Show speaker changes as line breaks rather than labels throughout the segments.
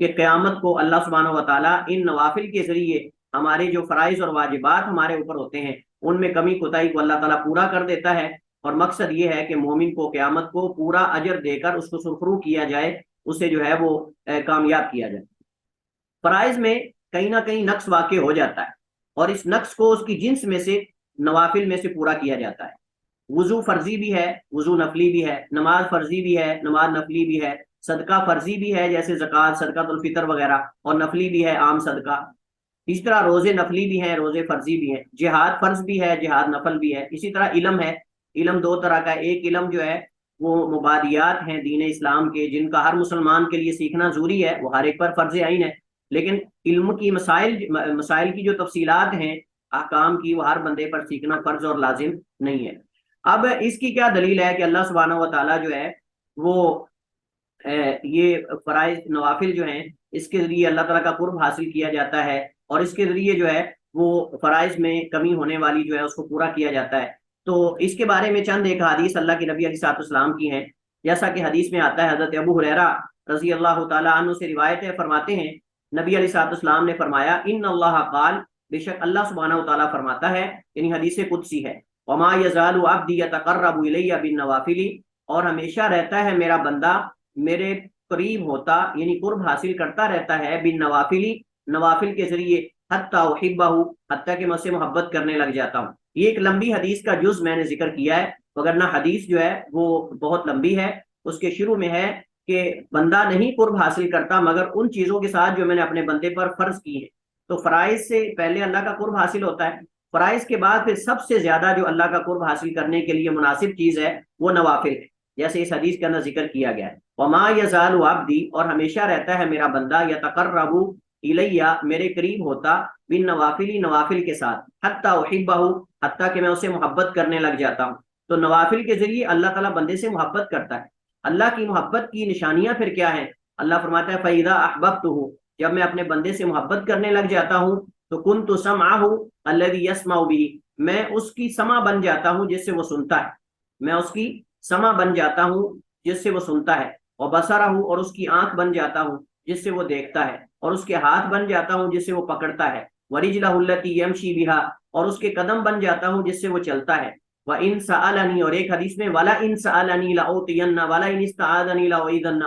کہ قیامت کو اللہ سبحانہ و تعالیٰ ان نوافل کے ذریعے ہمارے جو فرائض اور واجبات ہمارے اوپر ہوتے ہیں ان میں کمی کوتاہی کو اللہ تعالیٰ پورا کر دیتا ہے، اور مقصد یہ ہے کہ مومن کو قیامت کو پورا اجر دے کر اس کو سرخرو کیا جائے، اسے جو ہے وہ کامیاب کیا جائے۔ فرائض میں کہیں نہ کہیں نقص واقع ہو جاتا ہے، اور اس نقص کو اس کی جنس میں سے نوافل میں سے پورا کیا جاتا ہے۔ وضو فرضی بھی ہے، وضو نفلی بھی ہے، نماز فرضی بھی ہے، نماز نفلی بھی ہے، صدقہ فرضی بھی ہے جیسے زکوٰۃ، صدقۃ الفطر وغیرہ، اور نفلی بھی ہے عام صدقہ۔ اسی طرح روزے نفلی بھی ہیں، روزے فرضی بھی ہیں، جہاد فرض بھی ہے، جہاد نفل بھی ہے۔ اسی طرح علم ہے، علم دو طرح کا ہے، ایک علم جو ہے وہ مبادیات ہیں دین اسلام کے، جن کا ہر مسلمان کے لیے سیکھنا ضروری ہے، وہ ہر ایک پر فرض عین ہے، لیکن علم کی مسائل کی جو تفصیلات ہیں احکام کی، وہ ہر بندے پر سیکھنا فرض اور لازم نہیں ہے۔ اب اس کی کیا دلیل ہے کہ اللہ سبحانہ و تعالیٰ جو ہے وہ یہ فرائض نوافل جو ہیں اس کے ذریعے اللہ تعالیٰ کا قرب حاصل کیا جاتا ہے، اور اس کے ذریعے جو ہے وہ فرائض میں کمی ہونے والی جو ہے اس کو پورا کیا جاتا ہے۔ تو اس کے بارے میں چند ایک حدیث اللہ کے نبی علیہ الصلوۃ والسلام کی ہیں، جیسا کہ حدیث میں آتا ہے، حضرت ابو ہریرہ رضی اللہ تعالیٰ عنہ سے روایت ہے، فرماتے ہیں نبی علیہ الصلوۃ والسلام نے فرمایا، ان اللہ قال، بے شک اللہ سبحانہ و تعالیٰ فرماتا ہے، یعنی حدیث قدسی ہے، وما یزال عبدی یتقرب الی بالنوافل، اور ہمیشہ رہتا ہے میرا بندہ میرے قریب ہوتا، یعنی قرب حاصل کرتا رہتا ہے، بالنوافل، نوافل کے ذریعے، حتی احبہ، حتیٰ کہ میں اسے محبت کرنے لگ جاتا ہوں۔ یہ ایک لمبی حدیث کا جز میں نے ذکر کیا ہے، وگرنہ حدیث جو ہے وہ بہت لمبی ہے۔ اس کے شروع میں ہے کہ بندہ نہیں قرب حاصل کرتا مگر ان چیزوں کے ساتھ جو میں نے اپنے بندے پر فرض کی ہیں۔ تو فرائض سے پہلے اللہ کا قرب حاصل ہوتا ہے، فرائض کے بعد پھر سب سے زیادہ جو اللہ کا قرب حاصل کرنے کے لیے مناسب چیز ہے وہ نوافل ہے، جیسے اس حدیث کے اندر ذکر کیا گیا ہے، وما یزال عبدی، اور ہمیشہ رہتا ہے میرا بندہ، یتقرب الیہ، میرے قریب ہوتا، بالنوافل، نوافل کے ساتھ، حتی احبہ، حتیٰ کہ میں اسے محبت کرنے لگ جاتا ہوں۔ تو نوافل کے ذریعے اللہ تعالیٰ بندے سے محبت کرتا ہے۔ اللہ کی محبت کی نشانیاں پھر کیا ہیں؟ اللہ فرماتا ہے فَإِذَا أَحْبَبْتُهُ، جب میں اپنے بندے سے محبت کرنے لگ جاتا ہوں تو كُنْتُ سَمْعَهُ الَّذِي يَسْمَعُ بِهِ، میں اس کی سمع بن جاتا ہوں جس سے وہ سنتا ہے، میں اس کی سمع بن جاتا ہوں جس سے وہ سنتا ہے، وَبَصَرَهُ، اور اس کی آنکھ بن جاتا ہوں جس سے وہ دیکھتا ہے، اور اس کے ہاتھ بن جاتا ہوں جس سے وہ پکڑتا ہے، وَرِجْلَهُ الَّتِي يَمْشِي بِهَا، اور اس کے قدم بن جاتا ہوں جس سے وہ چلتا ہے، وَإِن سَأَلَنِي، اور ایک حدیث میں وَلَئِن سَأَلَنِي لَأُعْطِيَنَّ وَلَئِن اسْتَعَاذَنِي لَأُعِيذَنَّ،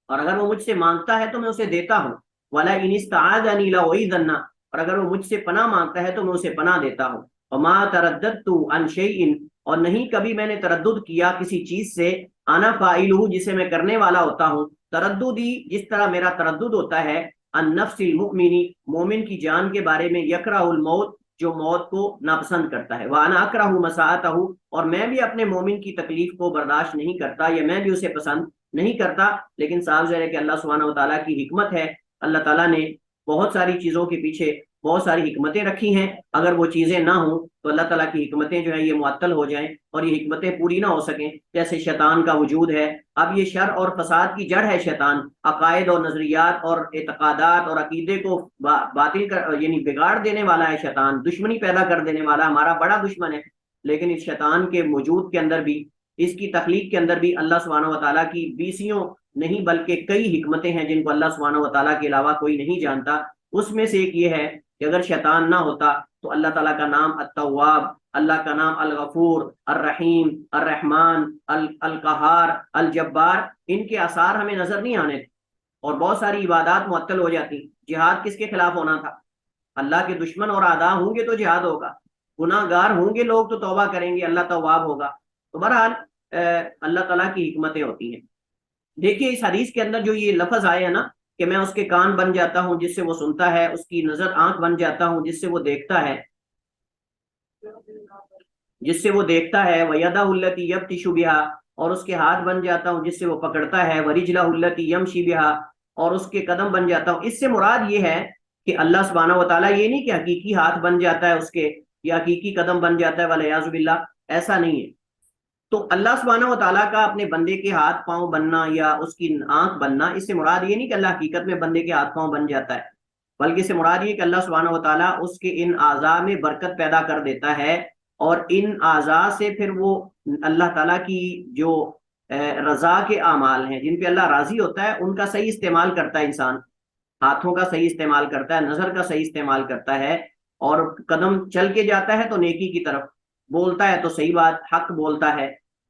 اور اگر وہ مجھ سے مانگتا ہے تو میں اسے دیتا ہوں، وَلَئِن اسْتَعَاذَنِي لَأُعِيذَنَّ، اور اگر وہ مجھ سے پناہ مانگتا ہے تو میں اسے پناہ دیتا ہوں، وَمَا تَرَدَّدتُّ عَنْ شَيْءٍ، اور نہیں کبھی میں نے تردد کیا کسی چیز سے، انا فاعلہ، جسے میں کرنے والا ہوتا ہوں، ترددی، جس طرح میرا تردد ہوتا ہے، ان نفس المؤمن، مومن کی جان کے بارے میں، یکرہ الموت، جو موت کو ناپسند کرتا ہے، وانا اکرہ مساءتہ، اور میں بھی اپنے مومن کی تکلیف کو برداشت نہیں کرتا، یا میں بھی اسے پسند نہیں کرتا۔ لیکن صاحب ظاہر ہے کہ اللہ سبحانہ و تعالیٰ کی حکمت ہے، اللہ تعالیٰ نے بہت ساری چیزوں کے پیچھے بہت ساری حکمتیں رکھی ہیں، اگر وہ چیزیں نہ ہوں تو اللہ تعالیٰ کی حکمتیں جو ہیں یہ معطل ہو جائیں اور یہ حکمتیں پوری نہ ہو سکیں۔ جیسے شیطان کا وجود ہے، اب یہ شر اور فساد کی جڑ ہے شیطان، عقائد اور نظریات اور اعتقادات اور عقیدے کو باطل کر، یعنی بگاڑ دینے والا ہے شیطان، دشمنی پیدا کر دینے والا ہمارا بڑا دشمن ہے۔ لیکن اس شیطان کے وجود کے اندر بھی، اس کی تخلیق کے اندر بھی اللہ سبحانہ و تعالیٰ کی بیسیوں نہیں بلکہ کئی حکمتیں ہیں جن کو اللہ سبحانہ و تعالیٰ کے علاوہ کوئی نہیں جانتا۔ اس میں سے ایک یہ ہے کہ اگر شیطان نہ ہوتا تو اللہ تعالیٰ کا نام التواب، اللہ کا نام الغفور، الرحیم، الرحمن، القہار، الجبار، ان کے آثار ہمیں نظر نہیں آنے تھے، اور بہت ساری عبادات معطل ہو جاتی۔ جہاد کس کے خلاف ہونا تھا؟ اللہ کے دشمن اور اعداء ہوں گے تو جہاد ہوگا، گناہ گار ہوں گے لوگ تو توبہ کریں گے، اللہ تواب ہوگا۔ تو بہرحال اللہ تعالیٰ کی حکمتیں ہوتی ہیں۔ دیکھیے اس حدیث کے اندر جو یہ لفظ آئے ہیں نا کہ میں اس کے کان بن جاتا ہوں جس سے وہ سنتا ہے، اس کی نظر آنکھ بن جاتا ہوں جس سے وہ دیکھتا ہے، وَيَدَهُ الَّتِي يَبْطِشُ بِهَا، اور اس کے ہاتھ بن جاتا ہوں جس سے وہ پکڑتا ہے، وَرِجْلَهُ الَّتِي يَمْشِي بِهَا، اور اس کے قدم بن جاتا ہوں۔ اس سے مراد یہ ہے کہ اللہ سبحانہ و تعالیٰ یہ نہیں کہ حقیقی ہاتھ بن جاتا ہے اس کے یا حقیقی قدم بن جاتا ہے، وَالْعِيَاذُ بِاللَّهِ، ایسا نہیں ہے۔ تو اللہ سبحانہ و تعالیٰ کا اپنے بندے کے ہاتھ پاؤں بننا یا اس کی آنکھ بننا، اس سے مراد یہ نہیں کہ اللہ حقیقت میں بندے کے ہاتھ پاؤں بن جاتا ہے، بلکہ اس سے مراد یہ کہ اللہ سبحانہ و تعالیٰ اس کے ان اعضاء میں برکت پیدا کر دیتا ہے، اور ان اعضاء سے پھر وہ اللہ تعالیٰ کی جو رضا کے اعمال ہیں، جن پہ اللہ راضی ہوتا ہے، ان کا صحیح استعمال کرتا ہے انسان، ہاتھوں کا صحیح استعمال کرتا ہے، نظر کا صحیح استعمال کرتا ہے، اور قدم چل کے جاتا ہے تو نیکی کی طرف، بولتا ہے تو صحیح بات حق بولتا ہے،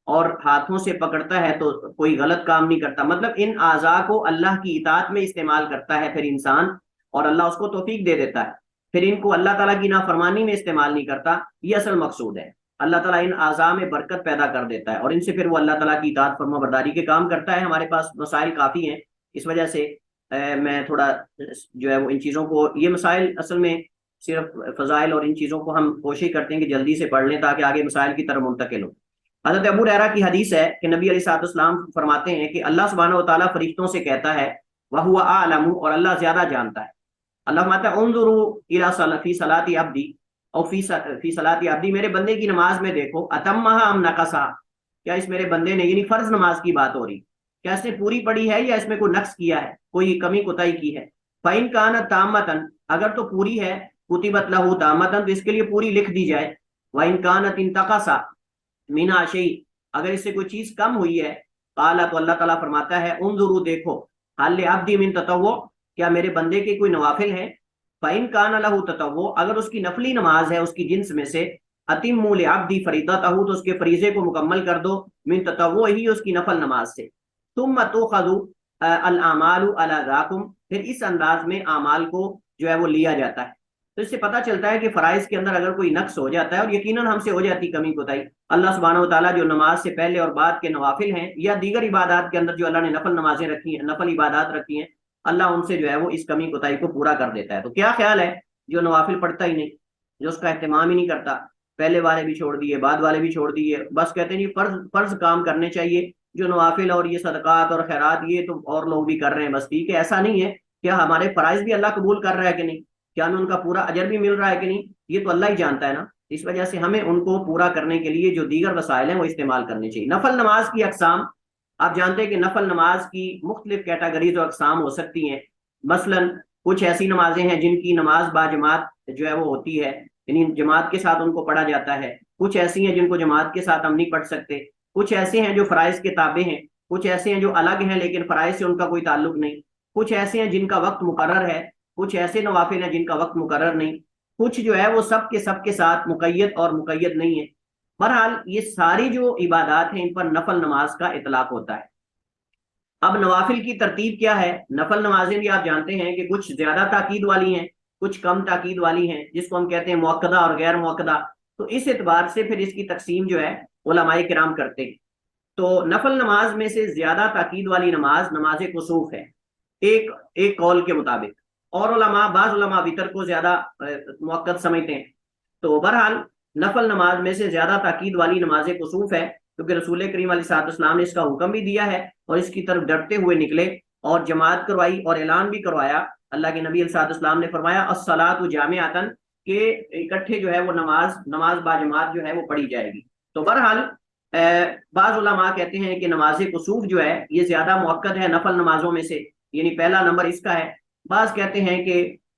اور ہاتھوں سے پکڑتا ہے تو کوئی غلط کام نہیں کرتا، مطلب ان اعضاء کو اللہ کی اطاعت میں استعمال کرتا ہے پھر انسان، اور اللہ اس کو توفیق دے دیتا ہے، پھر ان کو اللہ تعالیٰ کی نافرمانی میں استعمال نہیں کرتا، یہ اصل مقصود ہے۔ اللہ تعالیٰ ان اعضاء میں برکت پیدا کر دیتا ہے، اور ان سے پھر وہ اللہ تعالیٰ کی اطاعت فرما برداری کے کام کرتا ہے۔ ہمارے پاس مسائل کافی ہیں، اس وجہ سے میں تھوڑا جو ہے وہ ان چیزوں کو، یہ مسائل اصل میں صرف فضائل اور ان چیزوں کو ہم کوشش کرتے ہیں کہ جلدی سے پڑھ لیں تاکہ آگے مسائل کی طرف منتقل ہو۔ حضرت ابو ہریرہ کی حدیث ہے کہ نبی علیہ الصلوۃ والسلام فرماتے ہیں کہ اللہ سبحانہ و تعالیٰ فرشتوں سے کہتا ہے وَهُوَ أَعْلَمُ، اور اللہ زیادہ جانتا ہے۔ اللہ فرماتا ہے انظروا إِلَى فِي صَلَاةِ عَبْدِي اور فی صلاۃ عبدی، میرے بندے کی نماز میں دیکھو، اتمہا ام نقصا، کیا اس میرے بندے نے، یعنی فرض نماز کی بات ہو رہی، کیا اس نے پوری پڑھی ہے یا اس میں کوئی نقص کیا ہے، کوئی کمی کوتاہی کی ہے۔ فَإِن كَانَتْ تَامَّةً، اگر تو پوری ہے، کتبت لہ تامۃ، تو اس کے لیے پوری لکھ دی جائے۔ وَإِن كَانَتْ انتقصا من شیء، اگر اس سے کوئی چیز کم ہوئی ہے، قال، تو اللہ تعالیٰ فرماتا ہے انظروا، دیکھو، حل لعبدی من تطوع، کیا میرے بندے کے کوئی نوافل ہیں، فَإِن كَانَ لَهُ تَطَوُّعٌ، اگر اس کی نفلی نماز ہے اس کی جنس میں سے، أَتِمُّوا لِعَبْدِي فَرِيضَتَهُ، تو اس کے فریضے کو مکمل کر دو، من تطوعہ، اس کی نفل نماز سے، ثُمَّ تُؤْخَذُ الْأَعْمَالُ عَلَى ذَاكُمْ، پھر اس انداز میں اعمال کو جو ہے وہ لیا جاتا ہے۔ تو اس سے پتہ چلتا ہے کہ فرائض کے اندر اگر کوئی نقص ہو جاتا ہے، اور یقیناً ہم سے ہو جاتی کمی کوتاہی، اللہ سبحانہ و تعالیٰ جو نماز سے پہلے اور بعد کے نوافل ہیں یا دیگر عبادات کے اندر جو اللہ نے نفل نمازیں رکھی ہیں، نفل عبادات رکھی ہیں، اللہ ان سے جو ہے وہ اس کمی کوتاہی کو پورا کر دیتا ہے۔ تو کیا خیال ہے جو نوافل پڑھتا ہی نہیں، جو اس کا اہتمام ہی نہیں کرتا، پہلے والے بھی چھوڑ دیے، بعد والے بھی چھوڑ دیے، بس کہتے ہیں فرض فرض کام کرنے چاہیے، جو نوافل اور یہ صدقات اور خیرات یہ تو اور لوگ بھی کر رہے ہیں، بس ٹھیک ہے۔ ایسا نہیں ہے، کیا ہمارے فرائض بھی اللہ قبول کر رہا ہے کہ نہیں، کیا ہمیں ان کا پورا اجر بھی مل رہا ہے کہ نہیں، یہ تو اللہ ہی جانتا ہے نا۔ اس وجہ سے ہمیں ان کو پورا کرنے کے لیے جو دیگر وسائل ہیں وہ استعمال کرنے چاہیے۔ نفل نماز کی اقسام، آپ جانتے ہیں کہ نفل نماز کی مختلف کیٹاگریز اور اقسام ہو سکتی ہیں، مثلاً کچھ ایسی نمازیں ہیں جن کی نماز با جماعت جو ہے وہ ہوتی ہے، یعنی جماعت کے ساتھ ان کو پڑھا جاتا ہے، کچھ ایسی ہیں جن کو جماعت کے ساتھ ہم نہیں پڑھ سکتے، کچھ ایسے ہیں جو فرائض کے تابع ہیں، کچھ ایسے ہیں جو الگ ہیں لیکن فرائض سے ان کا کوئی تعلق نہیں، کچھ ایسے ہیں جن کا وقت مقرر ہے، کچھ ایسے نوافل ہیں جن کا وقت مقرر نہیں، کچھ جو ہے وہ سب کے ساتھ مقید اور مقید نہیں ہے۔ بہرحال یہ ساری جو عبادات ہیں ان پر نفل نماز کا اطلاق ہوتا ہے۔ اب نوافل کی ترتیب کیا ہے؟ نفل نمازیں بھی آپ جانتے ہیں کہ کچھ زیادہ تاکید والی ہیں، کچھ کم تاکید والی ہیں، جس کو ہم کہتے ہیں مؤکدہ اور غیر مؤکدہ۔ تو اس اعتبار سے پھر اس کی تقسیم جو ہے علماء کرام کرتے ہیں۔ تو نفل نماز میں سے زیادہ تاکید والی نماز نماز کسوف ہے، ایک قول کے مطابق، اور بعض علماء وتر کو زیادہ مؤکد سمجھتے ہیں۔ تو بہرحال نفل نماز میں سے زیادہ تاکید والی نماز کسوف ہے، کیونکہ رسول کریم علیہ الصلوۃ والسلام نے اس کا حکم بھی دیا ہے اور اس کی طرف ڈرتے ہوئے نکلے اور جماعت کروائی اور اعلان بھی کروایا۔ اللہ کے نبی علیہ الصلوۃ والسلام نے فرمایا الصلاۃ جامعۃ، کہ اکٹھے جو ہے وہ نماز با جماعت جو ہے وہ پڑھی جائے گی۔ تو بہرحال بعض علماء کہتے ہیں کہ نماز کسوف جو ہے یہ زیادہ مؤکد ہے نفل نمازوں میں سے، یعنی پہلا نمبر اس کا ہے۔ بعض کہتے ہیں کہ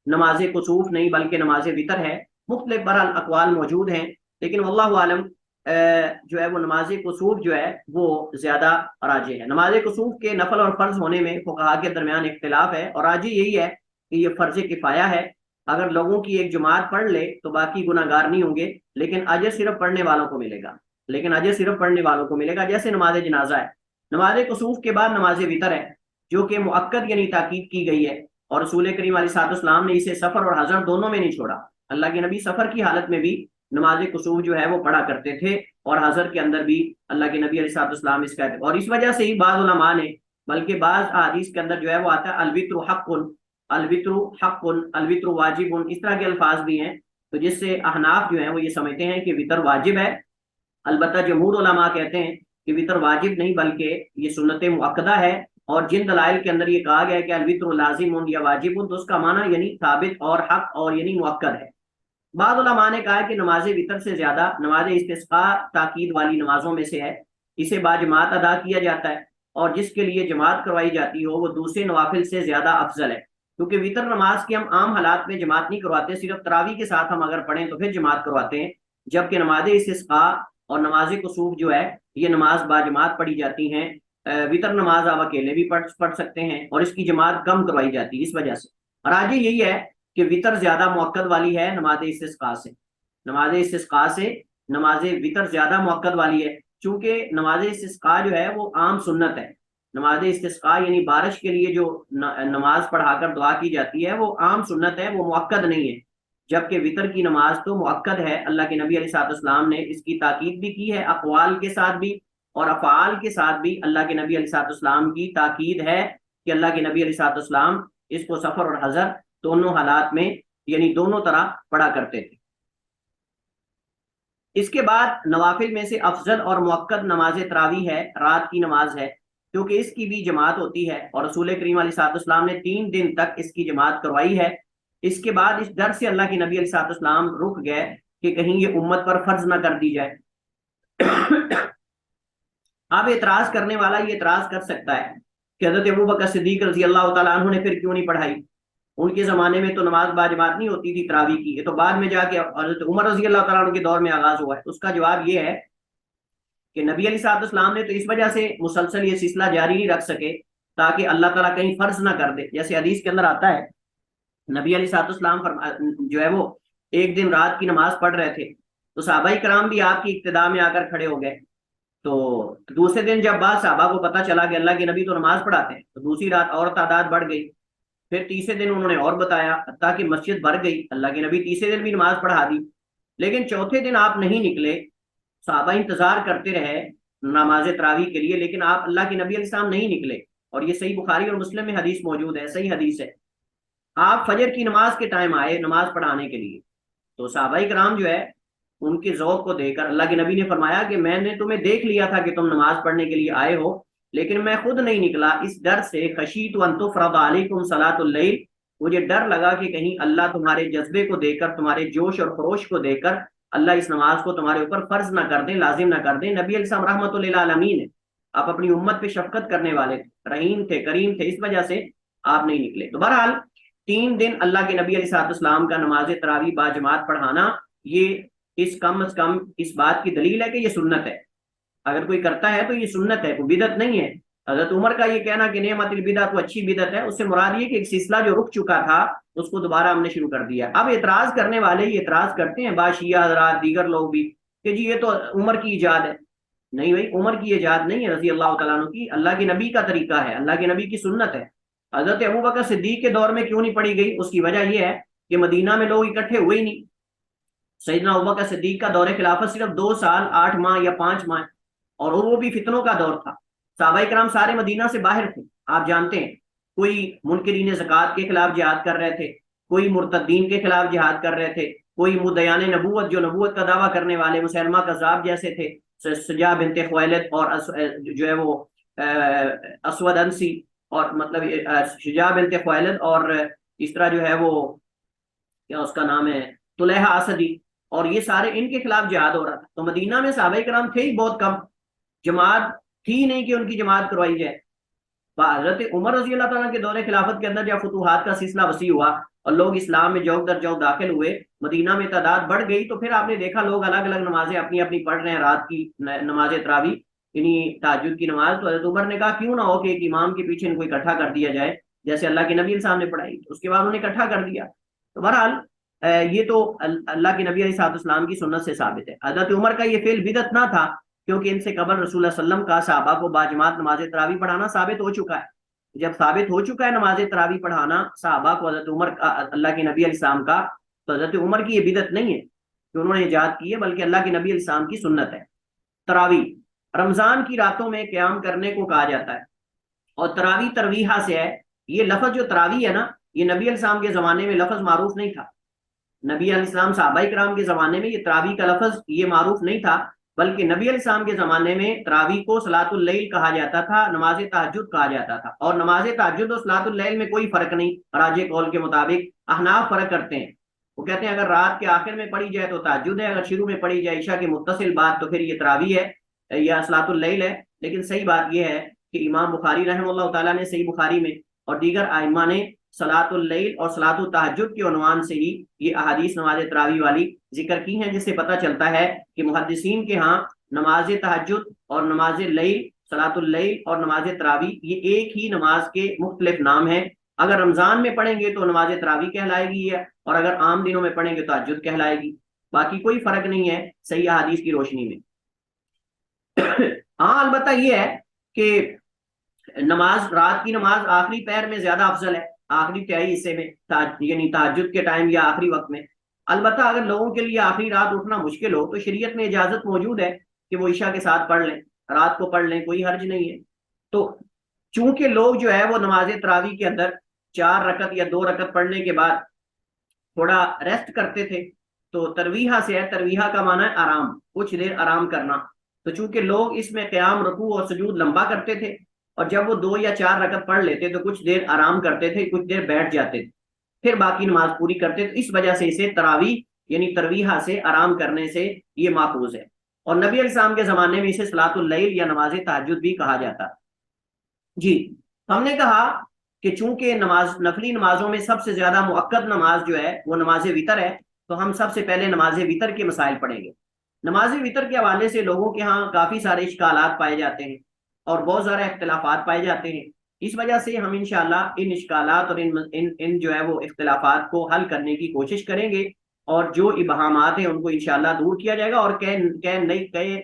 نماز کسوف نہیں بلکہ نماز وتر ہے۔ مختلف بہرحال اقوال موجود ہیں، لیکن واللہ عالم جو ہے وہ نماز کسوف جو ہے وہ زیادہ راجح ہے۔ نماز کسوف کے نفل اور فرض ہونے میں فقہاء کے درمیان اختلاف ہے، اور راجح یہی ہے کہ یہ فرض کفایہ ہے، اگر لوگوں کی ایک جماعت پڑھ لے تو باقی گناہ گار نہیں ہوں گے، لیکن اجر صرف پڑھنے والوں کو ملے گا، جیسے نماز جنازہ ہے۔ نماز کسوف کے بعد نماز وتر ہے جو کہ مؤکد یعنی تاکید کی گئی ہے، اور رسول کریم علیہ الصلوۃ والسلام نے اسے سفر اور حضر دونوں میں نہیں چھوڑا۔ اللہ کے نبی سفر کی حالت میں بھی نماز کسوف جو ہے وہ پڑھا کرتے تھے، اور حضر کے اندر بھی اللہ کے نبی علیہ الصلوۃ والسلام اس کا، اور اس وجہ سے ہی بعض علماء نے، بلکہ بعض احادیث کے اندر جو ہے وہ آتا ہے الوتر حق، الوتر واجب، اس طرح کے الفاظ بھی ہیں، تو جس سے احناف جو ہیں وہ یہ سمجھتے ہیں کہ وتر واجب ہے۔ البتہ جمہور علماء کہتے ہیں کہ وتر واجب نہیں بلکہ یہ سنت مؤکدہ ہے، اور جن دلائل کے اندر یہ کہا گیا ہے کہ الوتر لازم یا واجب، تو اس کا معنی یعنی ثابت اور حق اور یعنی مؤکد ہے۔ بعض علماء نے کہا کہ نماز وتر سے زیادہ نماز استسقاء تاکید والی نمازوں میں سے ہے، اسے باجماعت ادا کیا جاتا ہے، اور جس کے لیے جماعت کروائی جاتی ہو وہ دوسرے نوافل سے زیادہ افضل ہے، کیونکہ وتر نماز کی ہم عام حالات میں جماعت نہیں کرواتے، صرف تراویح کے ساتھ ہم اگر پڑھیں تو پھر جماعت کرواتے ہیں، جبکہ نماز استسقاء اور نماز کسوف جو ہے یہ نماز باجماعت پڑھی جاتی ہیں. وطر نماز آپ اکیلے بھی پڑھ سکتے ہیں اور اس کی جماعت کم کروائی جاتی ہے اس وجہ سے. اور آج یہی ہے کہ وطر زیادہ موقع والی ہے نماز استسقاء سے. نماز استسقاء سے نماز وطر زیادہ موقع والی ہے، چونکہ نماز استسقاء جو ہے وہ عام سنت ہے. نماز استسقاء یعنی بارش کے لیے جو نماز پڑھا کر دعا کی جاتی ہے وہ عام سنت ہے، وہ مؤکد نہیں ہے. جبکہ وطر کی نماز تو مؤکد ہے. اللہ کے نبی علیہ السلام نے اس کی تاکید بھی کی ہے، اقوال کے ساتھ بھی اور افعال کے ساتھ بھی. اللہ کے نبی علیہ السلام کی تاکید ہے کہ اللہ کے نبی علیہ السلام اس کو سفر اور حضر دونوں حالات میں یعنی دونوں طرح پڑھا کرتے تھے. اس کے بعد نوافل میں سے افضل اور مؤکد نماز تراویح ہے، رات کی نماز ہے، کیونکہ اس کی بھی جماعت ہوتی ہے اور رسول کریم علیہ السلام نے 3 دن تک اس کی جماعت کروائی ہے. اس کے بعد اس ڈر سے اللہ کے نبی علیہ السلام رک گئے کہ کہیں یہ امت پر فرض نہ کر دی جائے. اب اعتراض کرنے والا یہ اعتراض کر سکتا ہے کہ حضرت ابوبکر صدیق رضی اللہ تعالیٰ عنہ نے پھر کیوں نہیں پڑھائی؟ ان کے زمانے میں تو نماز باجماعت نہیں ہوتی تھی تراویح کی، یہ تو بعد میں جا کے حضرت عمر رضی اللہ تعالیٰ عنہ کے دور میں آغاز ہوا ہے. اس کا جواب یہ ہے کہ نبی علیہ السلام نے تو اس وجہ سے مسلسل یہ سلسلہ جاری نہیں رکھ سکے تاکہ اللہ تعالیٰ کہیں فرض نہ کر دے. جیسے حدیث کے اندر آتا ہے نبی علیہ السلام جو ہے وہ ایک دن رات کی نماز پڑھ رہے تھے تو صحابہ کرام بھی آپ کی ابتدا میں آ کر کھڑے ہو گئے. تو دوسرے دن جب بعد صحابہ کو پتا چلا کہ اللہ کے نبی تو نماز پڑھاتے ہیں تو دوسری رات اور تعداد بڑھ گئی. پھر تیسرے دن انہوں نے اور بتایا حتیٰ کہ مسجد بھر گئی. اللہ کے نبی تیسرے دن بھی نماز پڑھا دی. لیکن چوتھے دن آپ نہیں نکلے. صحابہ انتظار کرتے رہے نماز تراویح کے لیے، لیکن آپ اللہ کے نبی علیہ السلام نہیں نکلے. اور یہ صحیح بخاری اور مسلم میں حدیث موجود ہے، صحیح حدیث ہے. آپ فجر کی نماز کے ٹائم آئے نماز پڑھانے کے لیے تو صحابہ کرام جو ہے ان کے ذوق کو دیکھ کر اللہ کے نبی نے فرمایا کہ میں نے تمہیں دیکھ لیا تھا کہ تم نماز پڑھنے کے لیے آئے ہو، لیکن میں خود نہیں نکلا اس ڈر سے، خشیت ان تفرض علیکم صلاۃ اللیل، مجھے ڈر لگا کہ کہیں اللہ تمہارے جذبے کو دیکھ کر، تمہارے جوش اور خروش کو دیکھ کر اللہ اس نماز کو تمہارے اوپر فرض نہ کر دیں، لازم نہ کر دیں. نبی علیہ السلام رحمۃ للعالمین ہے، آپ اپنی امت پہ شفقت کرنے والے تھے، رحیم تھے، کریم تھے، اس وجہ سے آپ نہیں نکلے. تو بہرحال 3 دن اللہ کے نبی علیہ السلام کا نماز تراویح باجماعت پڑھانا یہ اس کم از کم اس بات کی دلیل ہے کہ یہ سنت ہے. اگر کوئی کرتا ہے تو یہ سنت ہے، کوئی بدعت نہیں ہے. حضرت عمر کا یہ کہنا کہ نعمت البدعۃ تو اچھی بدعت ہے، اس سے مراد یہ کہ ایک سلسلہ جو رک چکا تھا اس کو دوبارہ ہم نے شروع کر دیا. اب اعتراض کرنے والے یہ اعتراض کرتے ہیں باشیہ حضرات دیگر لوگ بھی کہ جی یہ تو عمر کی ایجاد ہے. نہیں بھائی، عمر کی ایجاد نہیں ہے رضی اللہ تعالیٰ عنہ کی، اللہ کے نبی کا طریقہ ہے، اللہ کے نبی کی سنت ہے. حضرت ابوبکر صدیق کے دور میں کیوں نہیں پڑھی گئی؟ اس کی وجہ یہ ہے کہ مدینہ میں لوگ اکٹھے ہوئے ہی نہیں. سیدنا ابوبکر صدیق کا دور خلافت صرف 2 سال 8 ماہ یا 5 ماہ، اور وہ بھی فتنوں کا دور تھا. صحابہ کرام سارے مدینہ سے باہر تھے. آپ جانتے ہیں کوئی منکرین زکوٰۃ کے خلاف جہاد کر رہے تھے، کوئی مرتدین کے خلاف جہاد کر رہے تھے، کوئی مدعیان نبوت جو نبوت کا دعویٰ کرنے والے مسلمہ کذاب جیسے تھے، سجا بنت خویلد اور جو ہے وہ اسود انسی، اور مطلب شجاع بنت خویلد اور اس طرح جو ہے وہ کیا اس کا نام ہے طلحہ اسدی، اور یہ سارے ان کے خلاف جہاد ہو رہا تھا. تو مدینہ میں صحابہ کرام تھے ہی بہت کم، جماعت تھی نہیں کہ ان کی جماعت کروائی جائے. حضرت عمر رضی اللہ تعالیٰ کے دور خلافت کے اندر جب فتوحات کا سلسلہ وسیع ہوا اور لوگ اسلام میں جوک در جوک داخل ہوئے، مدینہ میں تعداد بڑھ گئی، تو پھر آپ نے دیکھا لوگ الگ الگ نمازیں اپنی اپنی پڑھ رہے ہیں، رات کی نماز تراویح یعنی تہجد کی نماز. تو حضرت عمر نے کہا کیوں نہ ہو کہ ایک امام کے پیچھے ان کو اکٹھا کر دیا جائے جیسے اللہ کے نبی صاحب نے پڑھائی. اس کے بعد انہوں نے اکٹھا کر دیا. تو بہرحال یہ تو اللہ کے نبی علیہ السلام کی سنت سے ثابت ہے. حضرت عمر کا یہ فعل بدعت نہ تھا کیونکہ ان سے قبل رسول اللہ صلی اللہ علیہ وسلم کا صحابہ کو باجماعت نماز تراویح پڑھانا ثابت ہو چکا ہے. جب ثابت ہو چکا ہے نماز تراویح پڑھانا صحابہ کو حضرت عمر کا، اللہ کے نبی علیہ السلام کا، تو حضرت عمر کی یہ بدعت نہیں ہے کہ انہوں نے ایجاد کی ہے، بلکہ اللہ کے نبی علیہ السلام کی سنت ہے. تراویح رمضان کی راتوں میں قیام کرنے کو کہا جاتا ہے، اور تراویح ترویحہ سے ہے. یہ لفظ جو تراویح ہے نا، یہ نبی علیہ السلام کے زمانے میں لفظ معروف نہیں تھا. نبی علیہ السلام صحابہ کرام کے زمانے میں یہ تراویح کا لفظ یہ معروف نہیں تھا، بلکہ نبی علیہ السلام کے زمانے میں تراویح کو صلاۃ اللیل کہا جاتا تھا، نماز تہجد کہا جاتا تھا. اور نماز تہجد اور صلاۃ اللیل میں کوئی فرق نہیں. راجح قول کے مطابق احناف فرق کرتے ہیں، وہ کہتے ہیں اگر رات کے آخر میں پڑھی جائے تو تہجد ہے، اگر شروع میں پڑھی جائے عشاء کے متصل بعد تو پھر یہ تراویح ہے یا صلاۃ اللیل ہے. لیکن صحیح بات یہ ہے کہ امام بخاری رحمہ اللہ تعالیٰ نے صحیح بخاری میں اور دیگر ائمہ نے صلاۃ اللیل اور صلاۃ التہجد کے عنوان سے ہی یہ احادیث نماز تراویح والی ذکر کی ہیں، جس سے پتہ چلتا ہے کہ محدثین کے ہاں نماز تہجد اور نماز لیل، صلاۃ اللیل اور نماز تراویح، یہ ایک ہی نماز کے مختلف نام ہیں۔ اگر رمضان میں پڑھیں گے تو نماز تراویح کہلائے گی ہے، اور اگر عام دنوں میں پڑھیں گے تو تہجد کہلائے گی۔ باقی کوئی فرق نہیں ہے صحیح احادیث کی روشنی میں۔ ہاں البتہ یہ ہے کہ نماز، رات کی نماز آخری پہر میں زیادہ افضل ہے، آخری تہائی حصے میں، یعنی تہجد کے ٹائم یا آخری وقت میں۔ البتہ اگر لوگوں کے لیے آخری رات اٹھنا مشکل ہو تو شریعت میں اجازت موجود ہے کہ وہ عشاء کے ساتھ پڑھ لیں، رات کو پڑھ لیں، کوئی حرج نہیں ہے۔ تو چونکہ لوگ جو ہے وہ نماز تراویح کے اندر 4 رکعت یا 2 رکعت پڑھنے کے بعد تھوڑا ریسٹ کرتے تھے، تو ترویحہ سے ہے، ترویحہ کا معنی ہے آرام، کچھ دیر آرام کرنا۔ تو چونکہ لوگ اس میں قیام، رکوع اور سجود لمبا کرتے تھے، اور جب وہ 2 یا 4 رکعت پڑھ لیتے تو کچھ دیر آرام کرتے تھے، کچھ دیر بیٹھ جاتے تھے، پھر باقی نماز پوری کرتے تھے۔ اس وجہ سے اسے تراویح یعنی ترویحہ سے، آرام کرنے سے یہ ماخوذ ہے۔ اور نبی علیہ السلام کے زمانے میں اسے صلاۃ اللیل یا نماز تہجد بھی کہا جاتا۔ جی، ہم نے کہا کہ چونکہ نفلی نمازوں میں سب سے زیادہ مؤکد نماز جو ہے وہ نماز وتر ہے، تو ہم سب سے پہلے نماز وتر کے مسائل پڑھیں گے۔ نماز وتر کے حوالے سے لوگوں کے ہاں کافی سارے اشکالات پائے جاتے ہیں اور بہت سارے اختلافات پائے جاتے ہیں۔ اس وجہ سے ہم انشاءاللہ ان اشکالات اور ان جو ہے وہ اختلافات کو حل کرنے کی کوشش کریں گے، اور جو ابہامات ہیں ان کو انشاءاللہ دور کیا جائے گا، اور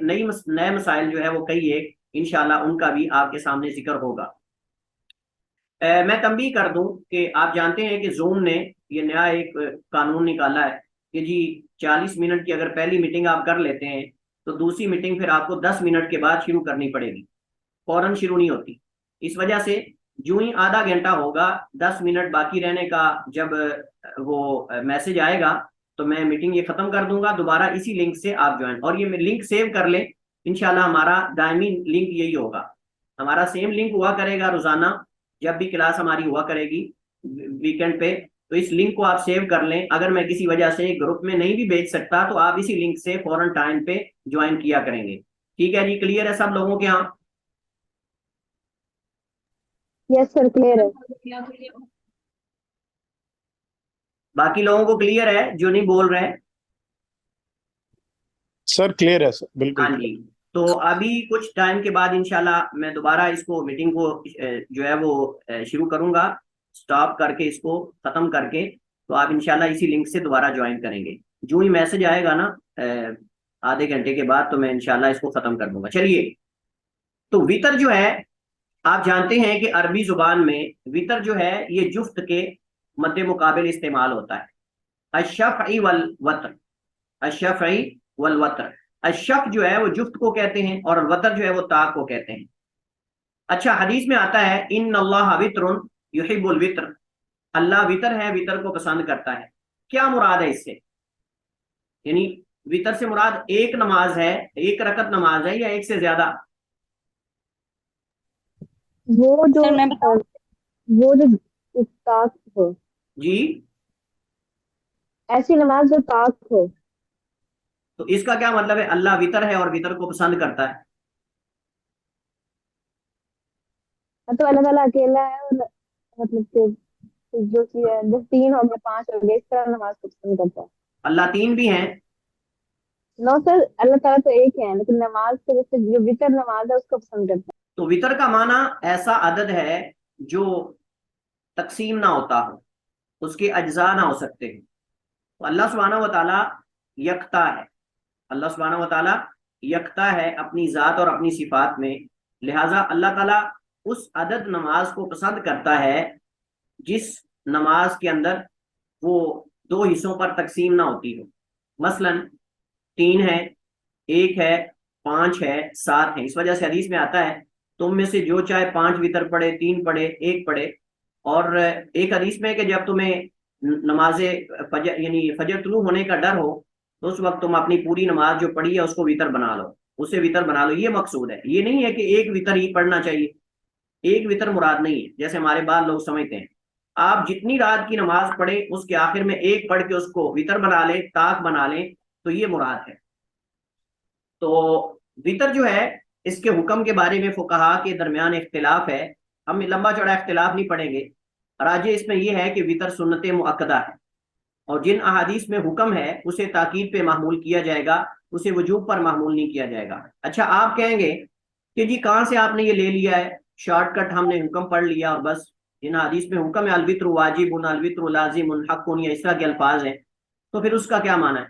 نئے مسائل جو ہے وہ کئی ایک انشاءاللہ ان کا بھی آپ کے سامنے ذکر ہوگا۔ میں تنبیہ کر دوں کہ آپ جانتے ہیں کہ زوم نے یہ نیا ایک قانون نکالا ہے کہ جی 40 منٹ کی اگر پہلی میٹنگ آپ کر لیتے ہیں تو دوسری میٹنگ پھر آپ کو 10 منٹ کے بعد شروع کرنی پڑے گی، فوراً شروع نہیں ہوتی۔ اس وجہ سے جو ہی آدھا گھنٹہ ہوگا، 10 منٹ باقی رہنے کا جب وہ میسج آئے گا تو میں میٹنگ یہ ختم کر دوں گا، دوبارہ اسی لنک سے آپ جوائن، اور یہ لنک سیو کر لیں، انشاءاللہ ہمارا دائمی لنک یہی ہوگا، ہمارا سیم لنک ہوا کرے گا روزانہ جب بھی کلاس ہماری ہوا کرے گی ویکینڈ پہ، تو اس لنک کو آپ سیو کر لیں۔ اگر میں کسی وجہ سے گروپ میں نہیں بھی بھیج سکتا تو آپ اسی لنک سے فوراً ٹائم پہ جوائن کیا کریں گے۔ ٹھیک ہے جی، کلیئر ہے سب لوگوں کے ہاں؟
یس سر، کلیئر ہے۔
باقی لوگوں کو کلیئر ہے جو نہیں بول رہے؟
سر کلیئر ہے سر، بالکل
ہاں جی، تو ابھی کچھ ٹائم کے بعد انشاءاللہ میں دوبارہ اس کو میٹنگ کو جو ہے وہ شروع کروں گا، سٹاپ کر کے اس کو ختم کر کے، تو آپ انشاءاللہ اسی لنک سے دوبارہ جوائن کریں گے۔ جو ہی میسج آئے گا نا آدھے گھنٹے کے بعد تو میں انشاءاللہ اس کو ختم کر دوں گا۔ چلیے، تو وتر جو ہے آپ جانتے ہیں کہ عربی زبان میں وتر جو ہے یہ جفت کے مد مقابل استعمال ہوتا ہے، الشفعی والوتر، الشفعی والوتر۔ الشف جو ہے وہ جفت کو کہتے ہیں، اور الوتر جو ہے وہ طاق کو کہتے ہیں۔ اچھا، حدیث میں آتا ہے ان اللہ وتر یحب الوتر، اللہ وتر ہے، وتر کو پسند کرتا ہے۔ کیا مراد ہے اس سے؟ یعنی وتر سے مراد ایک نماز ہے، ایک رکعت نماز ہے، یا ایک سے زیادہ؟
وہ جو طاق ہو،
جی،
ایسی نماز جو طاق ہو۔
تو اس کا کیا مطلب ہے اللہ وتر ہے اور وتر کو پسند کرتا ہے؟
تو اللہ تعالیٰ اکیلا ہے، اور مطلب کہ جو چیز ہے، جو 3 ہو گیا، 5 ہو گیا، اس طرح نماز کو پسند کرتا ہے۔
اللہ 3 بھی ہیں؟
نو سر، اللہ تعالیٰ تو ایک ہے، لیکن نماز کو جیسے جو وتر نماز ہے اس کو پسند کرتا ہے۔
تو وتر کا معنی ایسا عدد ہے جو تقسیم نہ ہوتا ہو، اس کے اجزاء نہ ہو سکتے ہیں۔ تو اللہ سبحانہ و تعالیٰ یکتا ہے، اللہ سبحانہ و تعالیٰ یکتا ہے اپنی ذات اور اپنی صفات میں، لہٰذا اللہ تعالیٰ اس عدد نماز کو پسند کرتا ہے جس نماز کے اندر وہ 2 حصوں پر تقسیم نہ ہوتی ہو۔ مثلا 3 ہے، 1 ہے، 5 ہے، 7 ہے۔ اس وجہ سے حدیث میں آتا ہے تم میں سے جو چاہے 5 وتر پڑھے، 3 پڑھے، 1 پڑھے۔ اور ایک حدیث میں کہ جب تمہیں نماز فجر یعنی فجر طلوع ہونے کا ڈر ہو تو اس وقت تم اپنی پوری نماز جو پڑھی ہے اس کو وتر بنا لو، اسے وتر بنا لو۔ یہ مقصود ہے، یہ نہیں ہے کہ ایک وتر ہی پڑھنا چاہیے، ایک وتر مراد نہیں ہے جیسے ہمارے بعض لوگ سمجھتے ہیں۔ آپ جتنی رات کی نماز پڑھیں اس کے آخر میں ایک پڑھ کے اس کو وتر بنا لیں، طاق بنا لیں، تو یہ مراد ہے۔ تو وتر جو ہے اس کے حکم کے بارے میں فقہا کے درمیان اختلاف ہے، ہم لمبا چوڑا اختلاف نہیں پڑھیں گے۔ راجح اس میں یہ ہے کہ وتر سنت مؤکدہ ہے، اور جن احادیث میں حکم ہے اسے تاکید پہ محمول کیا جائے گا، اسے وجوب پر محمول نہیں کیا جائے گا۔ اچھا آپ کہیں گے کہ جی کہاں سے آپ نے یہ لے لیا ہے، شارٹ کٹ ہم نے حکم پڑھ لیا اور بس، ان حدیث میں حکم ہے الوتر واجب الوتر لازم حق یا اس طرح کے الفاظ ہیں، تو پھر اس کا کیا معنی ہے؟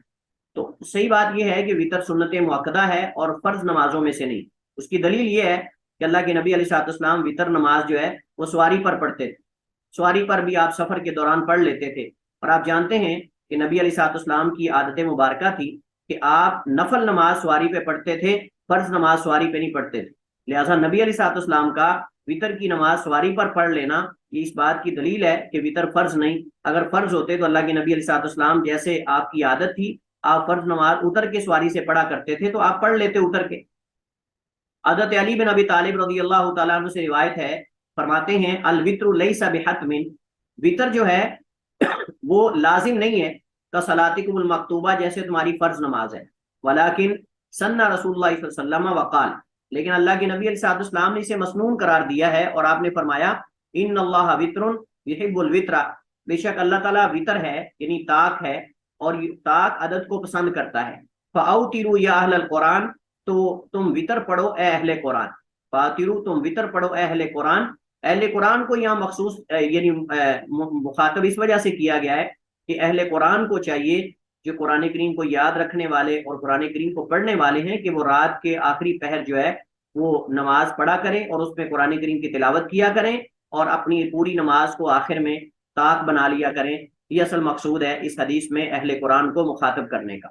تو صحیح بات یہ ہے کہ وطر سنت مؤکدہ ہے اور فرض نمازوں میں سے نہیں۔ اس کی دلیل یہ ہے کہ اللہ کے نبی علیہ الصلوۃ والسلام وطر نماز جو ہے وہ سواری پر پڑھتے تھے، سواری پر بھی آپ سفر کے دوران پڑھ لیتے تھے، اور آپ جانتے ہیں کہ نبی علیہ الصلوۃ والسلام کی عادت مبارکہ تھی کہ آپ نفل نماز سواری پہ پڑھتے تھے، فرض نماز سواری پہ نہیں پڑھتے تھے، لہٰذا نبی علیہ الصلوۃ والسلام کا وطر کی نماز سواری پر پڑھ لینا یہ اس بات کی دلیل ہے کہ وطر فرض نہیں۔ اگر فرض ہوتے تو اللہ کے نبی علیہ الصلوۃ والسلام جیسے آپ کی عادت تھی آپ فرض نماز اتر کے سواری سے پڑھا کرتے تھے تو آپ پڑھ لیتے اتر کے۔ حضرت علی بن ابی طالب رضی اللہ تعالیٰ عنہ سے روایت ہے، فرماتے ہیں الوتر لیس بحتم، وطر جو ہے وہ لازم نہیں ہے، کصلاتکم المکتوبہ جیسے تمہاری فرض نماز ہے، ولیکن سن رسول اللہ صلی اللہ علیہ وسلم وقال، لیکن اللہ کے نبی علیہ السلام نے اسے مسنون قرار دیا ہے اور آپ نے فرمایا ان اللہ وطر یحب الوتر، بے شک اللہ تعالیٰ وطر ہے یعنی طاق ہے اور طاق عدد کو پسند کرتا ہے، فاوتروا یا اہل القرآن، تو تم وطر پڑھو اے اہل قرآن، فاترو تم وطر پڑھو اے اہل قرآن۔ اہل قرآن کو یہاں مخصوص یعنی مخاطب اس وجہ سے کیا گیا ہے کہ اہل قرآن کو چاہیے جو قرآن کریم کو یاد رکھنے والے اور قرآن کریم کو پڑھنے والے ہیں کہ وہ رات کے آخری پہر جو ہے وہ نماز پڑھا کریں اور اس میں قرآن کریم کی تلاوت کیا کریں اور اپنی پوری نماز کو آخر میں طاق بنا لیا کریں۔ یہ اصل مقصود ہے اس حدیث میں اہل قرآن کو مخاطب کرنے کا۔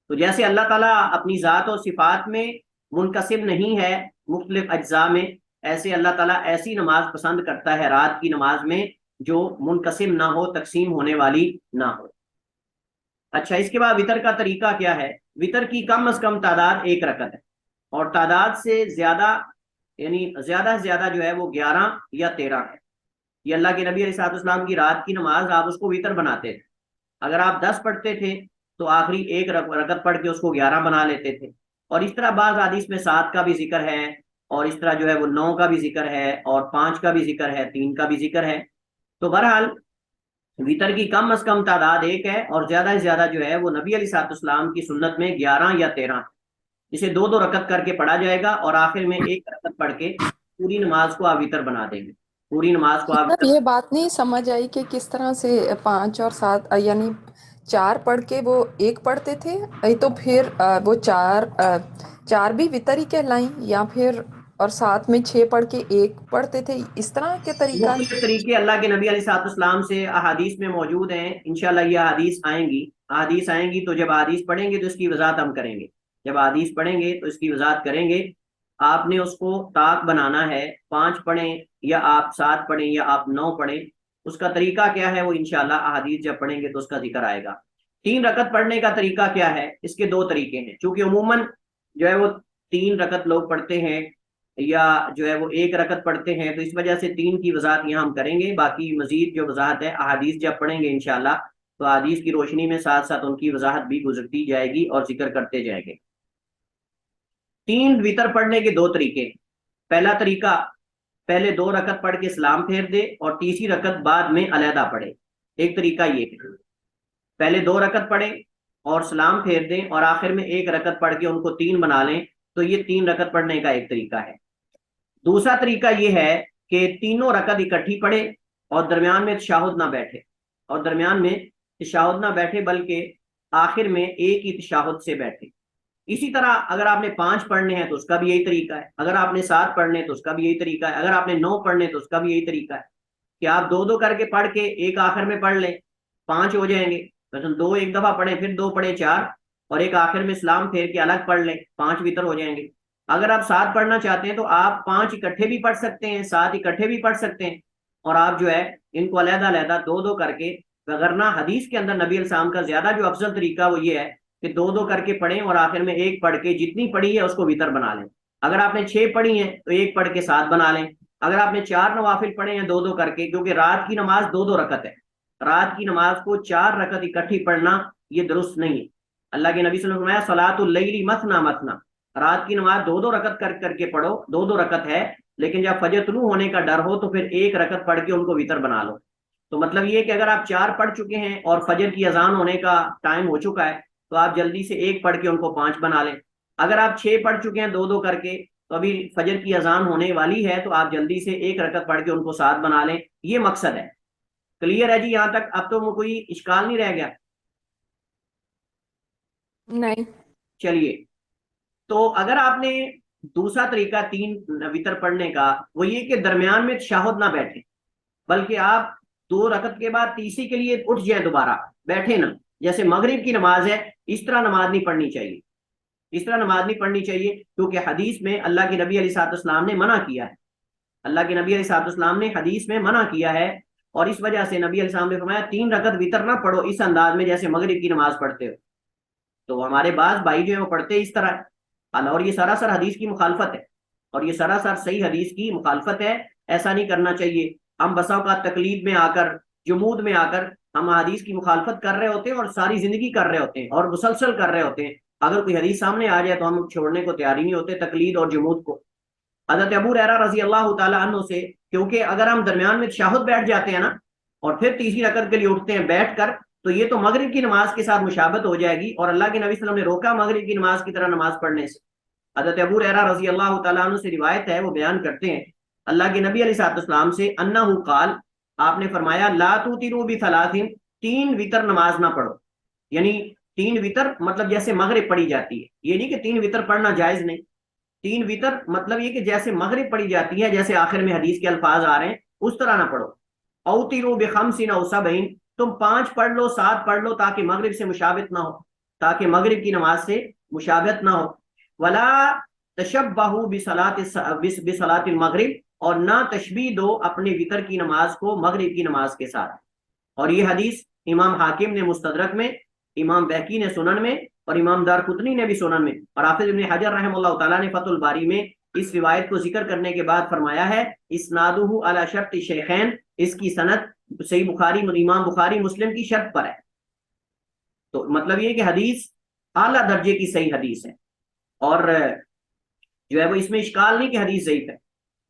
تو جیسے اللہ تعالیٰ اپنی ذات و صفات میں منقسم نہیں ہے مختلف اجزاء میں، ایسے اللہ تعالیٰ ایسی نماز پسند کرتا ہے رات کی نماز میں جو منقسم نہ ہو، تقسیم ہونے والی نہ ہو۔ اچھا اس کے بعد وطر کا طریقہ کیا ہے؟ وطر کی کم از کم تعداد 1 رکعت ہے، اور تعداد سے زیادہ یعنی زیادہ سے زیادہ جو ہے وہ 11 یا 13 ہے۔ یہ اللہ کے نبی علیہ الصلوۃ والسلام کی رات کی نماز آپ اس کو وطر بناتے تھے، اگر آپ 10 پڑھتے تھے تو آخری 1 رکعت پڑھ کے اس کو 11 بنا لیتے تھے، اور اس طرح بعض حدیث میں 7 کا بھی ذکر ہے اور اس طرح جو ہے وہ 9 کا بھی ذکر ہے اور 5 کا بھی ذکر ہے، 3 کا بھی ذکر ہے۔ تو بہرحال وطر کی کم از کم تعداد 1 ہے اور زیادہ سے زیادہ جو ہے وہ نبی علیہ الصلوۃ والسلام کی سنت میں 11 یا 13، اسے 2 رکعت کر کے پڑھا جائے گا اور آخر میں 1 رکعت پڑھ کے پوری نماز کو آپ وطر بنا دیں گے، پوری نماز کو آپ
سر یہ بات نہیں سمجھ آئی کہ کس طرح سے 5 اور 7 یعنی 4 پڑھ کے وہ 1 پڑھتے تھے، تو پھر وہ 4 بھی وطر ہی کہلائیں، یا پھر اور ساتھ میں 6 پڑھ کے 1 پڑھتے تھے، اس طرح کے طریقہ؟
مختلف طریقے اللہ کے نبی علیہ الصلوۃ والسلام سے احادیث میں موجود ہیں، انشاءاللہ یہ احادیث آئیں گی تو جب احادیث پڑھیں گے تو اس کی وضاحت ہم کریں گے، جب احادیث پڑھیں گے تو اس کی وضاحت کریں گے۔ آپ نے اس کو طاق بنانا ہے، 5 پڑھیں یا آپ 7 پڑھیں یا آپ 9 پڑھیں، اس کا طریقہ کیا ہے وہ انشاءاللہ احادیث جب پڑھیں گے تو اس کا ذکر آئے گا۔ 3 رکعت پڑھنے کا طریقہ کیا ہے؟ اس کے 2 طریقے ہیں، چونکہ عموماً جو ہے وہ 3 رکعت لوگ پڑھتے ہیں یا جو ہے وہ 1 رکعت پڑھتے ہیں، تو اس وجہ سے 3 کی وضاحت یہاں ہم کریں گے، باقی مزید جو وضاحت ہے احادیث جب پڑھیں گے انشاءاللہ تو احادیث کی روشنی میں ساتھ ساتھ ان کی وضاحت بھی گزرتی جائے گی اور ذکر کرتے جائیں گے۔ 3 وطر پڑھنے کے 2 طریقے، پہلا طریقہ پہلے 2 رکعت پڑھ کے سلام پھیر دے اور تیسری رکعت بعد میں علیحدہ پڑھے۔ ایک طریقہ یہ ہے پہلے 2 رکعت پڑھیں اور سلام پھیر دیں اور آخر میں 1 رکعت پڑھ کے ان کو 3 بنا لیں، تو یہ 3 رکعت پڑھنے کا ایک طریقہ ہے۔ دوسرا طریقہ یہ ہے کہ تینوں رکعت اکٹھی پڑھے اور درمیان میں تشہد نہ بیٹھے بلکہ آخر میں ایک ہی تشہد سے بیٹھے۔ اسی طرح اگر آپ نے 5 پڑھنے ہیں تو اس کا بھی یہی طریقہ ہے، اگر آپ نے 7 پڑھنے تو اس کا بھی یہی طریقہ ہے، اگر آپ نے 9 پڑھنے تو اس کا بھی یہی طریقہ ہے کہ آپ 2 کر کے پڑھ کے ایک آخر میں پڑھ لیں، 5 ہو جائیں گے، مثلا 2 ایک دفعہ پڑھیں پھر 2 پڑھیں 4 اور ایک آخر میں سلام پھیر کے الگ پڑھ لیں، 5 وطر ہو جائیں گے۔ اگر آپ 7 پڑھنا چاہتے ہیں تو آپ 5 اکٹھے بھی پڑھ سکتے ہیں، 7 اکٹھے بھی پڑھ سکتے ہیں، اور آپ جو ہے ان کو علیحدہ علیحدہ 2 کر کے، وگرنہ حدیث کے اندر نبی علیہ السلام کا زیادہ جو افضل طریقہ وہ یہ ہے کہ 2 کر کے پڑھیں اور آخر میں 1 پڑھ کے جتنی پڑھی ہے اس کو وطر بنا لیں۔ اگر آپ نے 6 پڑھی ہیں تو 1 پڑھ کے 7 بنا لیں، اگر آپ نے 4 نوافل پڑھے ہیں 2 کر کے، کیونکہ رات کی نماز 2 رکعت ہے، رات کی نماز کو 4 رکعت اکٹھی پڑھنا یہ درست نہیں ہے۔ اللہ کے نبی صلی اللہ علیہ وسلم نے صلاۃ اللیل مثنی مثنی، رات کی نماز 2 رکعت کر کے پڑھو، 2 رکعت ہے، لیکن جب فجر طلوع ہونے کا ڈر ہو تو پھر 1 رکعت پڑھ کے ان کو وطر بنا لو۔ تو مطلب یہ کہ اگر آپ 4 پڑھ چکے ہیں اور فجر کی اذان ہونے کا ٹائم ہو چکا ہے تو آپ جلدی سے ایک پڑھ کے ان کو 5 بنا لیں. اگر آپ 6 پڑھ چکے ہیں 2 کر کے تو ابھی فجر کی اذان ہونے والی ہے تو آپ جلدی سے 1 رکعت پڑھ کے ان کو 7 بنا لیں. یہ مقصد ہے. کلیئر ہے جی یہاں تک؟ اب تو کوئی اشکال نہیں رہ گیا.
نہیں.
چلیے تو اگر آپ نے دوسرا طریقہ 3 وتر پڑھنے کا وہ یہ کہ درمیان میں تشہد نہ بیٹھے، بلکہ آپ 2 رکعت کے بعد تیسری کے لیے اٹھ جائیں، دوبارہ بیٹھے نا. جیسے مغرب کی نماز ہے اس طرح نماز نہیں پڑھنی چاہیے، اس طرح نماز نہیں پڑھنی چاہیے، کیونکہ حدیث میں اللہ کے نبی علیہ الصلوۃ والسلام نے منع کیا ہے. اللہ کے نبی علیہ الصلوۃ والسلام نے حدیث میں منع کیا ہے، اور اس وجہ سے نبی علیہ السلام نے فرمایا 3 رکعت وتر نہ پڑھو اس انداز میں جیسے مغرب کی نماز پڑھتے ہو. تو ہمارے بعض بھائی جو ہیں وہ پڑھتے اس طرح ہے، اور یہ سراسر حدیث کی مخالفت ہے، اور یہ سراسر صحیح حدیث کی مخالفت ہے. ایسا نہیں کرنا چاہیے. ہم بسا اوقات تقلید میں آ کر، جمود میں آ کر ہم حدیث کی مخالفت کر رہے ہوتے ہیں، اور ساری زندگی کر رہے ہوتے ہیں اور مسلسل کر رہے ہوتے ہیں. اگر کوئی حدیث سامنے آ جائے تو ہم چھوڑنے کو تیار ہی نہیں ہوتے تقلید اور جمود کو. حضرت ابو ہریرہ رضی اللہ تعالیٰ عنہ سے، کیونکہ اگر ہم درمیان میں تشہد بیٹھ جاتے ہیں نا اور پھر تیسری رکعت کے لیے اٹھتے ہیں بیٹھ کر، تو یہ تو مغرب کی نماز کے ساتھ مشابہت ہو جائے گی، اور اللہ کے نبی صلی اللہ علیہ وسلم نے روکا مغرب کی نماز کی طرح نماز پڑھنے سے. حضرت ابو ہریرہ رضی اللہ تعالیٰ عنہ سے روایت ہے، وہ بیان کرتے ہیں اللہ کے نبی علیہ الصلوۃ والسلام سے انہ قال، آپ نے فرمایا لا توتروا بثلاث، 3 وتر نماز نہ پڑھو. یعنی 3 وتر مطلب جیسے مغرب پڑھی جاتی ہے، یہ نہیں کہ 3 وتر پڑھنا جائز نہیں. 3 وتر مطلب یہ کہ جیسے مغرب پڑھی جاتی ہے، جیسے آخر میں حدیث کے الفاظ آ رہے ہیں اس طرح نہ پڑھو. اوتروا بخمس او سبع، تم 5 پڑھ لو 7 پڑھ لو تاکہ مغرب سے مشابہت نہ ہو، تاکہ مغرب کی نماز سے مشابہت نہ ہو. ولا تشبہوا بصلاۃ المغرب، اور نہ تشبیہ دو اپنے وتر کی نماز کو مغرب کی نماز کے ساتھ. اور یہ حدیث امام حاکم نے مستدرک میں، امام بہقی نے سنن میں، اور امام دارقطنی نے بھی سنن میں، اور حافظ ابن حجر رحمہ اللہ تعالیٰ نے فتح الباری میں اس روایت کو ذکر کرنے کے بعد فرمایا ہے اسنادہ علی شرط شیخین، اس کی سند صحیح بخاری، امام بخاری مسلم کی شرط پر ہے. تو مطلب یہ کہ حدیث اعلیٰ درجے کی صحیح حدیث ہے، اور جو ہے وہ اس میں اشکال نہیں کہ حدیث ضعیف ہے.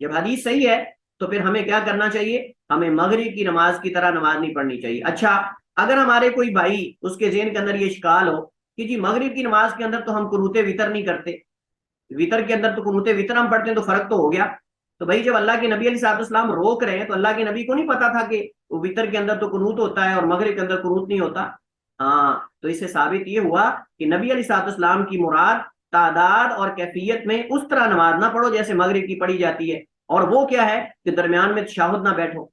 جب حدیث صحیح ہے تو پھر ہمیں کیا کرنا چاہیے؟ ہمیں مغرب کی نماز کی طرح نماز نہیں پڑھنی چاہیے. اچھا اگر ہمارے کوئی بھائی اس کے ذہن کے اندر یہ اشکال ہو کہ جی مغرب کی نماز کے اندر تو ہم قنوت وتر نہیں کرتے، وتر کے اندر تو قنوت وتر ہم پڑھتے ہیں، تو فرق تو ہو گیا. تو بھائی جب اللہ کے نبی علیہ الصلوۃ والسلام روک رہے ہیں تو اللہ کے نبی کو نہیں پتا تھا کہ وتر کے اندر تو قنوت ہوتا ہے اور مغرب کے اندر قنوت نہیں ہوتا؟ ہاں، تو اس سے ثابت یہ ہوا کہ نبی علیہ الصلوۃ والسلام کی مراد تعداد اور کیفیت میں اس طرح نماز نہ پڑھو جیسے مغرب کی پڑھی جاتی ہے. اور وہ کیا ہے کہ درمیان میں تشہد نہ بیٹھو.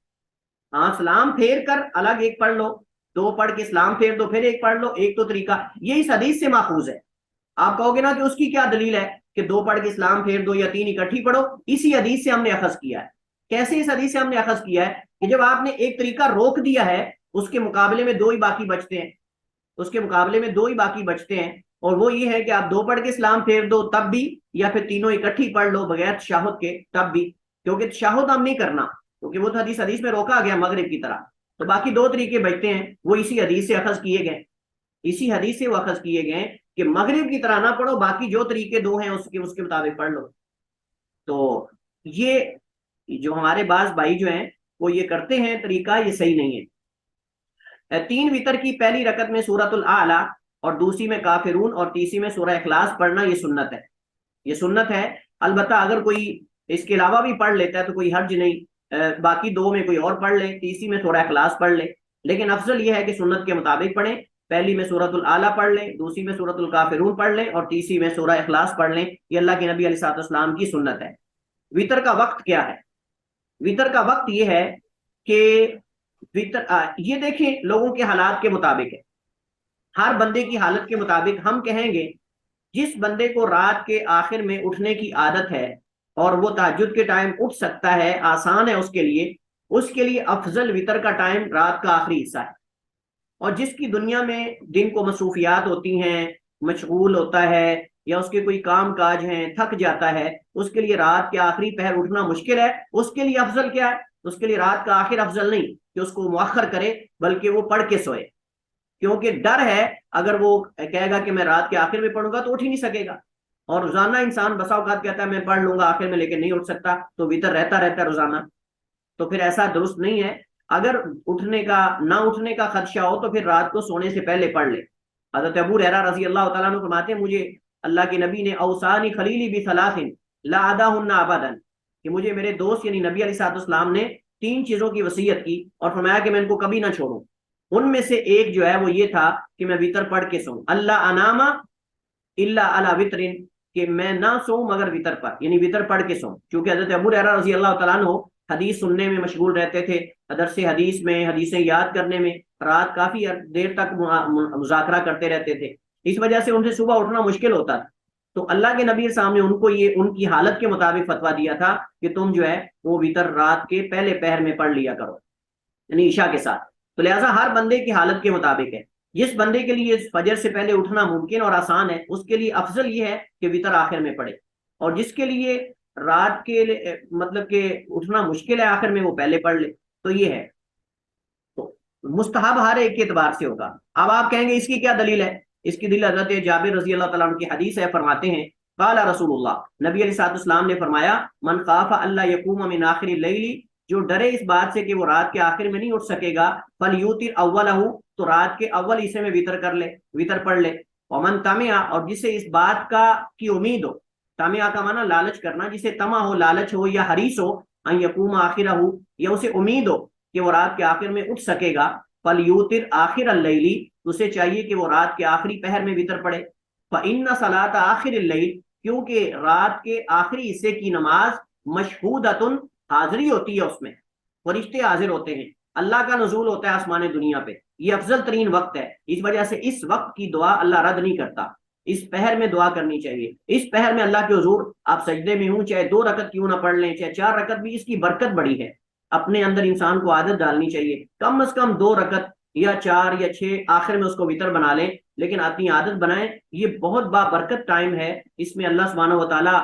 ہاں، سلام پھیر کر الگ ایک پڑھ لو، 2 پڑھ کے سلام پھیر دو پھر ایک پڑھ لو، ایک تو طریقہ یہ اس حدیث سے ماخوذ ہے. آپ کہو گے نا کہ اس کی کیا دلیل ہے کہ 2 پڑھ کے سلام پھیر دو یا 3 اکٹھی پڑھو؟ اسی حدیث سے ہم نے اخذ کیا ہے. کیسے اس حدیث سے ہم نے اخذ کیا ہے کہ جب آپ نے ایک طریقہ روک دیا ہے اس کے مقابلے میں 2 ہی باقی بچتے ہیں، اس کے مقابلے میں 2 ہی باقی بچتے ہیں، اور وہ یہ ہے کہ آپ 2 پڑھ کے سلام پھیر دو تب بھی، یا پھر تینوں اکٹھی پڑھ لو بغیر تشہد کے تب بھی، کیونکہ تشہد ہم نہیں کرنا کیونکہ وہ تو حدیث میں روکا گیا مغرب کی طرح. تو باقی 2 طریقے بچتے ہیں، وہ اسی حدیث سے اخذ کیے گئے، اسی حدیث سے وہ اخذ کیے گئے کہ مغرب کی طرح نہ پڑھو، باقی جو طریقے 2 ہیں اس کے مطابق پڑھ لو. تو یہ جو ہمارے بعض بھائی جو ہیں وہ یہ کرتے ہیں طریقہ، یہ صحیح نہیں ہے. 3 وتر کی پہلی رکعت میں سورۃ الاعلی اور دوسری میں کافرون اور تیسری میں سورہ اخلاص پڑھنا یہ سنت ہے، یہ سنت ہے. البتہ اگر کوئی اس کے علاوہ بھی پڑھ لیتا ہے تو کوئی حرج نہیں، باقی 2 میں کوئی اور پڑھ لے، تیسری میں سورہ اخلاص پڑھ لے. لیکن افضل یہ ہے کہ سنت کے مطابق پڑھیں، پہلی میں سورۃ الاعلی پڑھ لیں، دوسری میں سورۃ الکافرون پڑھ لیں، اور تیسری میں سورہ اخلاص پڑھ لیں. یہ اللہ کے نبی علیہ الصلوۃ والسلام کی سنت ہے. وتر کا وقت کیا ہے؟ وتر کا وقت یہ ہے کہ یہ دیکھیں لوگوں کے حالات کے مطابق ہے، ہر بندے کی حالت کے مطابق. ہم کہیں گے جس بندے کو رات کے آخر میں اٹھنے کی عادت ہے اور وہ تہجد کے ٹائم اٹھ سکتا ہے، آسان ہے اس کے لیے افضل وتر کا ٹائم رات کا آخری حصہ ہے. اور جس کی دنیا میں دن کو مصروفیات ہوتی ہیں، مشغول ہوتا ہے، یا اس کے کوئی کام کاج ہیں، تھک جاتا ہے، اس کے لیے رات کے آخری پہر اٹھنا مشکل ہے. اس کے لیے افضل کیا ہے؟ اس کے لیے رات کا آخر افضل نہیں کہ اس کو مؤخر کرے، بلکہ وہ پڑھ کے سوئے. کیونکہ ڈر ہے اگر وہ کہے گا کہ میں رات کے آخر میں پڑھوں گا تو اٹھ ہی نہیں سکے گا. اور روزانہ انسان بسا اوقات کہتا ہے میں پڑھ لوں گا آخر میں، لیکن نہیں اٹھ سکتا، تو وتر رہتا ہے روزانہ. تو پھر ایسا درست نہیں ہے. اگر نہ اٹھنے کا خدشہ ہو تو پھر رات کو سونے سے پہلے پڑھ لے. حضرت ابو ہریرہ رضی اللہ تعالیٰ عنہ فرماتے ہیں مجھے اللہ کے نبی نے اوصانی خلیلی بثلاث لا اداہن ابدا، کہ مجھے میرے دوست یعنی نبی علیہ السلام نے 3 چیزوں کی وصیت کی اور فرمایا کہ میں ان کو کبھی نہ چھوڑوں. ان میں سے ایک جو ہے وہ یہ تھا کہ میں وطر پڑھ کے سوؤں، اللہ اناما الا علی وطر، کہ میں نہ سوؤں مگر وطر پر، یعنی وطر پڑھ کے سوؤں. چونکہ حضرت ابو ہریرہ رضی اللہ تعالیٰ عنہ حدیث سننے میں مشغول رہتے تھے، درس حدیث میں، حدیثیں یاد کرنے میں، رات کافی دیر تک مذاکرہ کرتے رہتے تھے، اس وجہ سے ان سے صبح اٹھنا مشکل ہوتا تھا. تو اللہ کے نبی صاحب نے ان کو یہ ان کی حالت کے مطابق فتویٰ دیا تھا کہ تم جو ہے وہ وطر رات کے پہلے پہر میں پڑھ لیا کرو، یعنی عشاء کے ساتھ. تو لہٰذا ہر بندے کی حالت کے مطابق ہے. جس بندے کے لیے فجر سے پہلے اٹھنا ممکن اور آسان ہے اس کے لیے افضل یہ ہے کہ وطر آخر میں پڑھے، اور جس کے لیے رات کے مطلب کہ اٹھنا مشکل ہے آخر میں وہ پہلے پڑھ لے. تو یہ ہے، تو مستحب ہر ایک کے اعتبار سے ہوگا. اب آپ کہیں گے اس کی کیا دلیل ہے؟ اس کی دلیل حضرت جابر رضی اللہ تعالیٰ عنہ کی حدیث ہے، فرماتے ہیں قال رسول اللہ، نبی علیہ السلام نے فرمایا من خاف اللہ یقوم من آخر اللیل، جو ڈرے اس بات سے کہ وہ رات کے آخر میں نہیں اٹھ سکے گا، فلیوتر اولہ، تو رات کے اول حصے میں وطر کر لے، وطر پڑھ لے. ومن طمع، اور جسے اس بات کی امید ہو، طمع کا معنی لالچ کرنا، جسے طمع ہو، لالچ ہو یا حریص ہو، ان یقوم آخرہ، یا اسے امید ہو کہ وہ رات کے آخر میں اٹھ سکے گا، فلیوتر آخر اللیل، اسے چاہیے کہ وہ رات کے آخری پہر میں وطر پڑھے. فإن صلاۃ آخر اللیل، کیونکہ رات کے آخری حصے کی نماز مشہودۃ، حاضری ہوتی ہے، اس میں فرشتے حاضر ہوتے ہیں، اللہ کا نزول ہوتا ہے آسمان دنیا پہ، یہ افضل ترین وقت ہے. اس وجہ سے اس وقت کی دعا اللہ رد نہیں کرتا، اس پہر میں دعا کرنی چاہیے. اس پہر میں اللہ کے حضور آپ سجدے میں ہوں، چاہے 2 رکعت کیوں نہ پڑھ لیں، چاہے 4 رکعت بھی، اس کی برکت بڑی ہے. اپنے اندر انسان کو عادت ڈالنی چاہیے، کم از کم 2 رکعت یا 4 یا 6 آخر میں اس کو وطر بنا لیں، لیکن اپنی عادت بنائیں. یہ بہت بابرکت ٹائم ہے، اس میں اللہ سبحانہ و تعالیٰ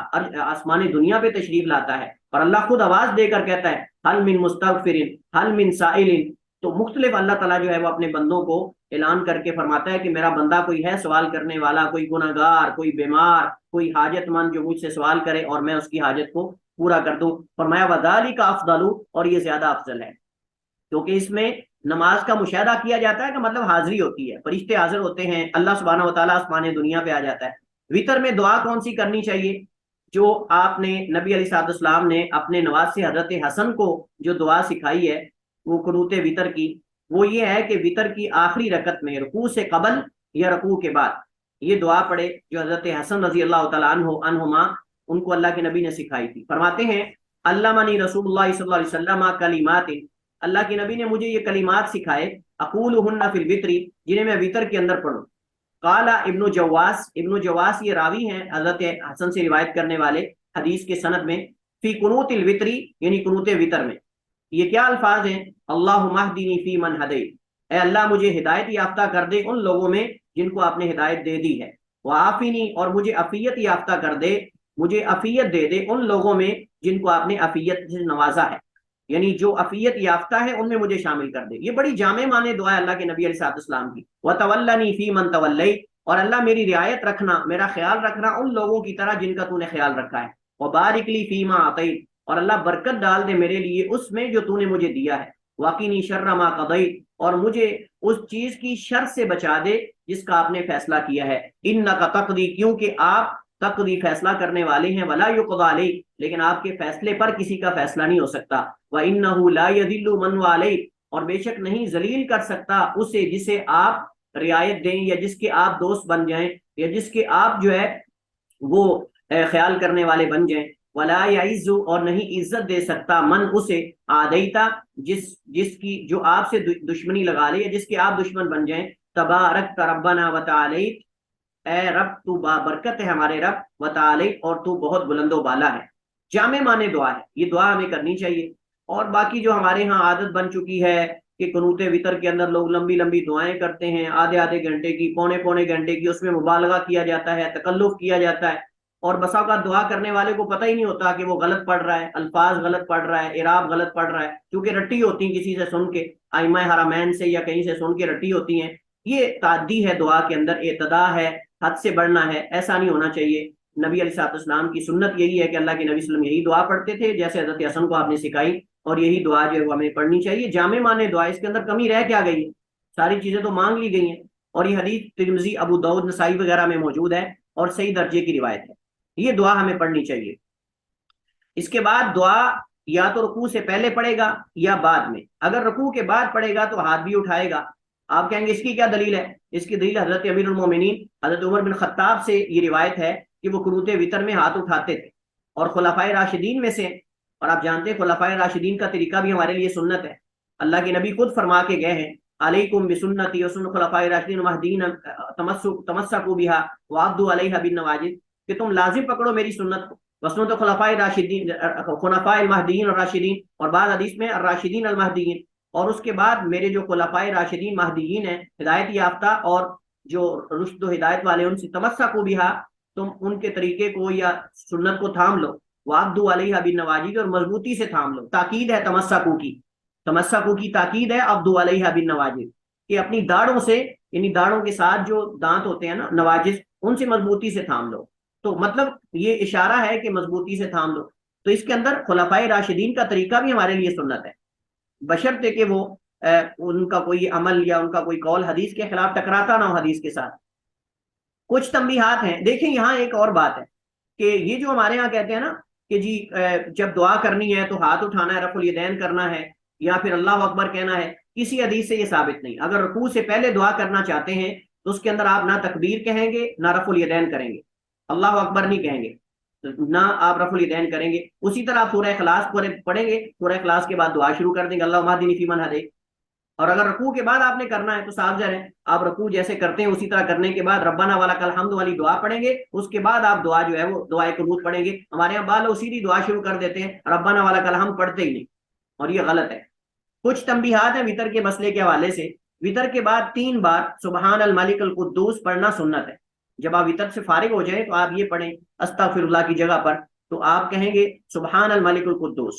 آسمان دنیا پہ تشریف لاتا ہے، اور اللہ خود آواز دے کر کہتا ہے حل من مستغفر حل من سائل. تو مختلف اللہ تعالیٰ جو ہے وہ اپنے بندوں کو اعلان کر کے فرماتا ہے کہ میرا بندہ کوئی ہے سوال کرنے والا، کوئی گناہ گار، کوئی بیمار، کوئی حاجت مند جو مجھ سے سوال کرے اور میں اس کی حاجت کو پورا کر دوں. فرمایا وذالک افضل، اور یہ زیادہ افضل ہے، کیونکہ اس میں نماز کا مشاہدہ کیا جاتا ہے، کہ مطلب حاضری ہوتی ہے، فرشتے حاضر ہوتے ہیں، اللہ سبحانہ و تعالیٰ آسمان دنیا پہ آ جاتا ہے. وطر میں دعا کون سی کرنی چاہیے؟ جو آپ نے نبی علیہ السلام نے اپنے نواسے حضرت حسن کو جو دعا سکھائی ہے وہ قنوت وطر کی، وہ یہ ہے کہ وطر کی آخری رکعت میں رکوع سے قبل یا رکوع کے بعد یہ دعا پڑھے، جو حضرت حسن رضی اللہ تعالیٰ عنہما ان کو اللہ کے نبی نے سکھائی تھی. فرماتے ہیں علمنی رسول اللہ صلی اللہ علیہ وسلم کلمات، اللہ کے نبی نے مجھے یہ کلمات سکھائے، اقولہن فی الوتر، جنہیں میں وطر کے اندر پڑھوں. قال ابن جواس، ابن جواس یہ راوی ہیں حضرت حسن سے روایت کرنے والے حدیث کے سند میں، فی قنوت الوتر، یعنی قنوت وطر میں. یہ کیا الفاظ ہیں؟ اللہم اہدنی فی من ہدیت، اے اللہ مجھے ہدایت یافتہ کر دے ان لوگوں میں جن کو آپ نے ہدایت دے دی ہے. وعافنی، اور مجھے عافیت یافتہ کر دے، مجھے عافیت دے دے ان لوگوں میں جن کو آپ نے عافیت سے نوازا ہے، یعنی جو عافیت یافتہ ہے ان میں مجھے شامل کر دے. یہ بڑی جامع معنی دعا ہے اللہ کے نبی علیہ السلام کی. وتولنی فی من تولیت، اور اللہ میری رعایت رکھنا، میرا خیال رکھنا ان لوگوں کی طرح جن کا تو نے خیال رکھا ہے. وبارک لی فیما اعطیت، اور اللہ برکت ڈال دے میرے لیے اس میں جو تو نے مجھے دیا ہے. وقینی شر ما قضیت، اور مجھے اس چیز کی شر سے بچا دے جس کا آپ نے فیصلہ کیا ہے. انک تقضی، کیونکہ آپ تقضی فیصلہ کرنے والے ہیں، ولا یقضى علیک، لیکن آپ کے فیصلے پر کسی کا فیصلہ نہیں ہو سکتا. وانہ لا یذل من والیت، اور بے شک نہیں ذلیل کر سکتا اسے جسے آپ رعایت دیں یا جس کے آپ دوست بن جائیں یا جس کے آپ جو ہے وہ خیال کرنے والے بن جائیں. ولا یعز، اور نہیں عزت دے سکتا من اسے عادیتا، جس کی جو آپ سے دشمنی لگا لے یا جس کے آپ دشمن بن جائیں. تبارک ربنا وتعالیت، اے رب تو بابرکت ہے ہمارے رب، وتعالیت، اور تو بہت بلند و بالا ہے. جامع معنی دعا ہے، یہ دعا ہمیں کرنی چاہیے. اور باقی جو ہمارے ہاں عادت بن چکی ہے کہ قنوت وطر کے اندر لوگ لمبی لمبی دعائیں کرتے ہیں، آدھے آدھے گھنٹے کی، پونے پونے گھنٹے کی، اس میں مبالغہ کیا جاتا ہے، تکلف کیا جاتا ہے، اور بسا اوقات دعا کرنے والے کو پتہ ہی نہیں ہوتا کہ وہ غلط پڑھ رہا ہے، الفاظ غلط پڑھ رہا ہے، اعراب غلط پڑھ رہا ہے، کیونکہ رٹی ہوتی ہیں کسی سے سن کے، ائمہ حرمین سے یا کہیں سے سن کے رٹی ہوتی ہیں. یہ تعدی ہے دعا کے اندر، اعتداء ہے، حد سے بڑھنا ہے، ایسا نہیں ہونا چاہیے. نبی علیہ السلام کی سنت یہی ہے کہ اللہ کے نبی صلی اللہ علیہ وسلم یہی دعا پڑھتے تھے جیسے حضرت حسن کو آپ نے سکھائی، اور یہی دعا جو ہے وہ ہمیں پڑھنی چاہیے. جامع معنی دعا، اس کے اندر کمی رہ کیا گئی ہے؟ ساری چیزیں تو مانگ لی گئی ہیں. اور یہ حدیث ترمذی، ابو داؤد، نسائی وغیرہ میں موجود ہے اور صحیح درجے کی روایت ہے. یہ دعا ہمیں پڑھنی چاہیے. اس کے بعد دعا یا تو رکوع سے پہلے پڑھے گا یا بعد میں. اگر رکوع کے بعد پڑھے گا تو ہاتھ بھی اٹھائے گا. آپ کہیں گے اس کی کیا دلیل ہے؟ اس کی دلیل حضرت امیر المومنین حضرت عمر بن خطاب سے یہ روایت ہے کہ وہ قنوت وتر میں ہاتھ اٹھاتے تھے، اور خلفائے راشدین میں سے. اور آپ جانتے ہیں خلفائے راشدین کا طریقہ بھی ہمارے لیے سنت ہے. اللہ کے نبی خود فرما کے گئے ہیں علیکم بسنتی وسنت خلفائے راشدین المہدیین تمسکوا بہا وعضوا علیہا بالنواجذ، کہ تم لازم پکڑو میری سنت کو، وسنت خلفائے راشدین، خلفائے المہدیین الراشدین، اور بعض حدیث میں الراشدین المہدیین. اور اس کے بعد میرے جو خلفائے راشدین مہدیین ہیں، ہدایت یافتہ اور جو رشد و ہدایت والے، ان سے تمسکوا بہا، تم ان کے طریقے کو یا سنت کو تھام لو. وعضوا علیہا بالنواجذ، اور مضبوطی سے تھام لو. تاکید ہے تمسکوا کی، تمسکوا کی تاکید ہے عضوا علیہا بالنواجذ، کہ اپنی داڑھوں سے، یعنی داڑھوں کے ساتھ جو دانت ہوتے ہیں نا، نواجذ، ان سے مضبوطی سے تھام لو. تو مطلب یہ اشارہ ہے کہ مضبوطی سے تھام لو. تو اس کے اندر خلفائے راشدین کا طریقہ بھی ہمارے لیے سنت ہے، بشرطے کہ وہ ان کا کوئی عمل یا ان کا کوئی قول حدیث کے خلاف ٹکراتا نہ ہو حدیث کے ساتھ. کچھ تنبیہات ہیں. دیکھیں یہاں ایک اور بات ہے کہ یہ جو ہمارے ہاں کہتے ہیں نا کہ جی جب دعا کرنی ہے تو ہاتھ اٹھانا ہے، رفع الیدین کرنا ہے، یا پھر اللہ اکبر کہنا ہے، کسی حدیث سے یہ ثابت نہیں. اگر رکوع سے پہلے دعا کرنا چاہتے ہیں تو اس کے اندر آپ نہ تکبیر کہیں گے نہ رفع الیدین کریں گے، اللہ اکبر نہیں کہیں گے، نہ آپ رفع الیدین کریں گے. اسی طرح آپ سورہ اخلاص پڑھیں گے، سورہ اخلاص کے بعد دعا شروع کر دیں گے اللہم اہدنی فیمن ہدیت. اور اگر رکوع کے بعد آپ نے کرنا ہے تو صاف ظاہر ہے آپ رکوع جیسے کرتے ہیں اسی طرح کرنے کے بعد ربنا ولک الحمد والی دعا پڑھیں گے. اس کے بعد آپ دعا جو ہے وہ دعائے قنوت پڑھیں گے. ہمارے یہاں بعض لوگ سیدھی دعا شروع کر دیتے ہیں، ربنا ولک الحمد پڑھتے ہی نہیں، اور یہ غلط ہے. کچھ تنبیہات ہیں وتر کے مسئلے کے حوالے سے. وتر کے بعد 3 بار سبحان الملک القدوس پڑھنا سنت ہے. جب آپ وتر سے فارغ ہو جائیں تو آپ یہ پڑھیں استغفر اللہ کی جگہ پر، تو آپ کہیں گے سبحان الملک القدوس.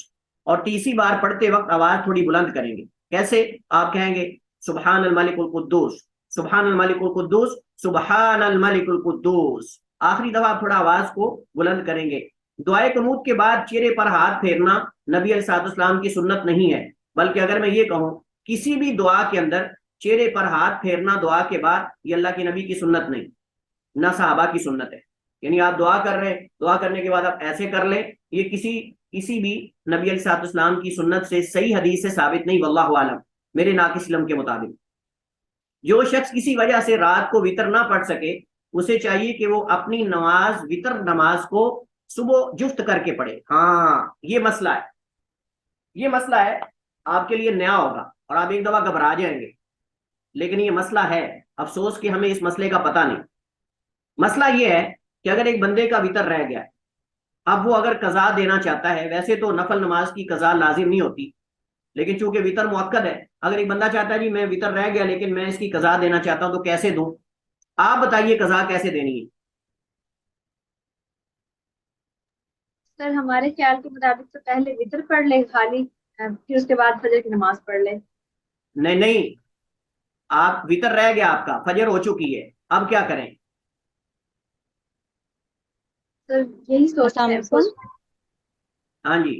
اور تیسری بار پڑھتے وقت آواز تھوڑی بلند کریں گے. کیسے؟ آپ کہیں گے سبحان الملک القدوس، سبحان الملک القدوس، سبحان الملک القدوس. آخری دفعہ آپ تھوڑا آواز کو بلند کریں گے. دعائے قنوت کے بعد چہرے پر ہاتھ پھیرنا نبی علیہ السلام کی سنت نہیں ہے، بلکہ اگر میں یہ کہوں کسی بھی دعا کے اندر چہرے پر ہاتھ پھیرنا دعا کے بعد یہ اللہ کے نبی کی سنت نہیں، نہ صحابہ کی سنت ہے. یعنی آپ دعا کر رہے ہیں، دعا کرنے کے بعد آپ ایسے کر لیں، یہ کسی بھی نبی علیہ السلام کی سنت سے، صحیح حدیث سے ثابت نہیں، واللہ عالم، میرے ناقص علم کے مطابق. جو شخص کسی وجہ سے رات کو وتر نہ پڑھ سکے، اسے چاہیے کہ وہ اپنی نماز، وتر نماز کو صبح جفت کر کے پڑھے. ہاں یہ مسئلہ ہے، یہ مسئلہ ہے آپ کے لیے نیا ہوگا اور آپ ایک دفعہ گھبرا جائیں گے، لیکن یہ مسئلہ ہے. افسوس کہ ہمیں اس مسئلے کا پتہ نہیں. مسئلہ یہ ہے کہ اگر ایک بندے کا وتر رہ گیا، اب وہ اگر قضا دینا چاہتا ہے، ویسے تو نفل نماز کی قضا لازم نہیں ہوتی، لیکن چونکہ وتر مؤکد ہے، اگر ایک بندہ چاہتا ہے جی میں وتر رہ گیا لیکن میں اس کی قضا دینا چاہتا ہوں تو کیسے دوں؟ آپ بتائیے قضا کیسے دینی ہے؟
سر ہمارے خیال کے مطابق تو پہلے وتر پڑھ لے خالی، پھر اس کے بعد فجر کی نماز پڑھ لے.
نہیں، آپ وتر رہ گیا، آپ کا فجر ہو چکی ہے، اب کیا کریں؟
سر یہی سوچتے ہیں.
ہاں جی.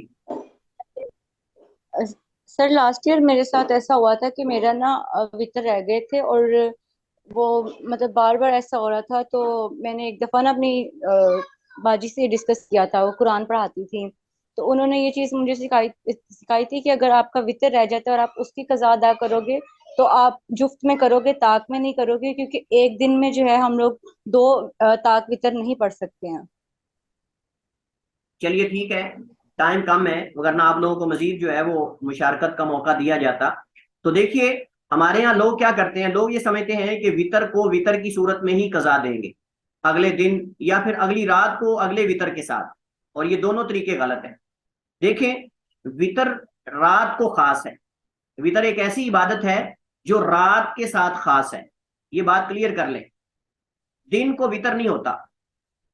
سر لاسٹ ایئر میرے ساتھ ایسا ہوا تھا کہ میرا نا وتر رہ گئے تھے، اور وہ مطلب بار بار ایسا ہو رہا تھا. تو میں نے ایک دفعہ نا اپنی باجی سے ڈسکس کیا تھا، وہ قرآن پڑھاتی تھی، تو انہوں نے یہ چیز مجھے سکھائی تھی کہ اگر آپ کا وتر رہ جاتا ہے اور آپ اس کی قضا ادا کرو گے تو آپ جفت میں کرو گے، طاق میں نہیں کرو گے، کیونکہ ایک دن میں جو ہے ہم لوگ 2 طاق وتر نہیں پڑھ سکتے ہیں.
چلیے ٹھیک ہے، ٹائم کم ہے، ورنہ آپ لوگوں کو مزید جو ہے وہ مشارکت کا موقع دیا جاتا. تو دیکھیے ہمارے یہاں لوگ کیا کرتے ہیں، لوگ یہ سمجھتے ہیں کہ وتر کو وتر کی صورت میں ہی قضا دیں گے، اگلے دن یا پھر اگلی رات کو اگلے وتر کے ساتھ، اور یہ دونوں طریقے غلط ہیں. دیکھیں وتر رات کو خاص ہے، وتر ایک ایسی عبادت ہے جو رات کے ساتھ خاص ہے، یہ بات کلیئر کر لیں. دن کو وتر نہیں ہوتا،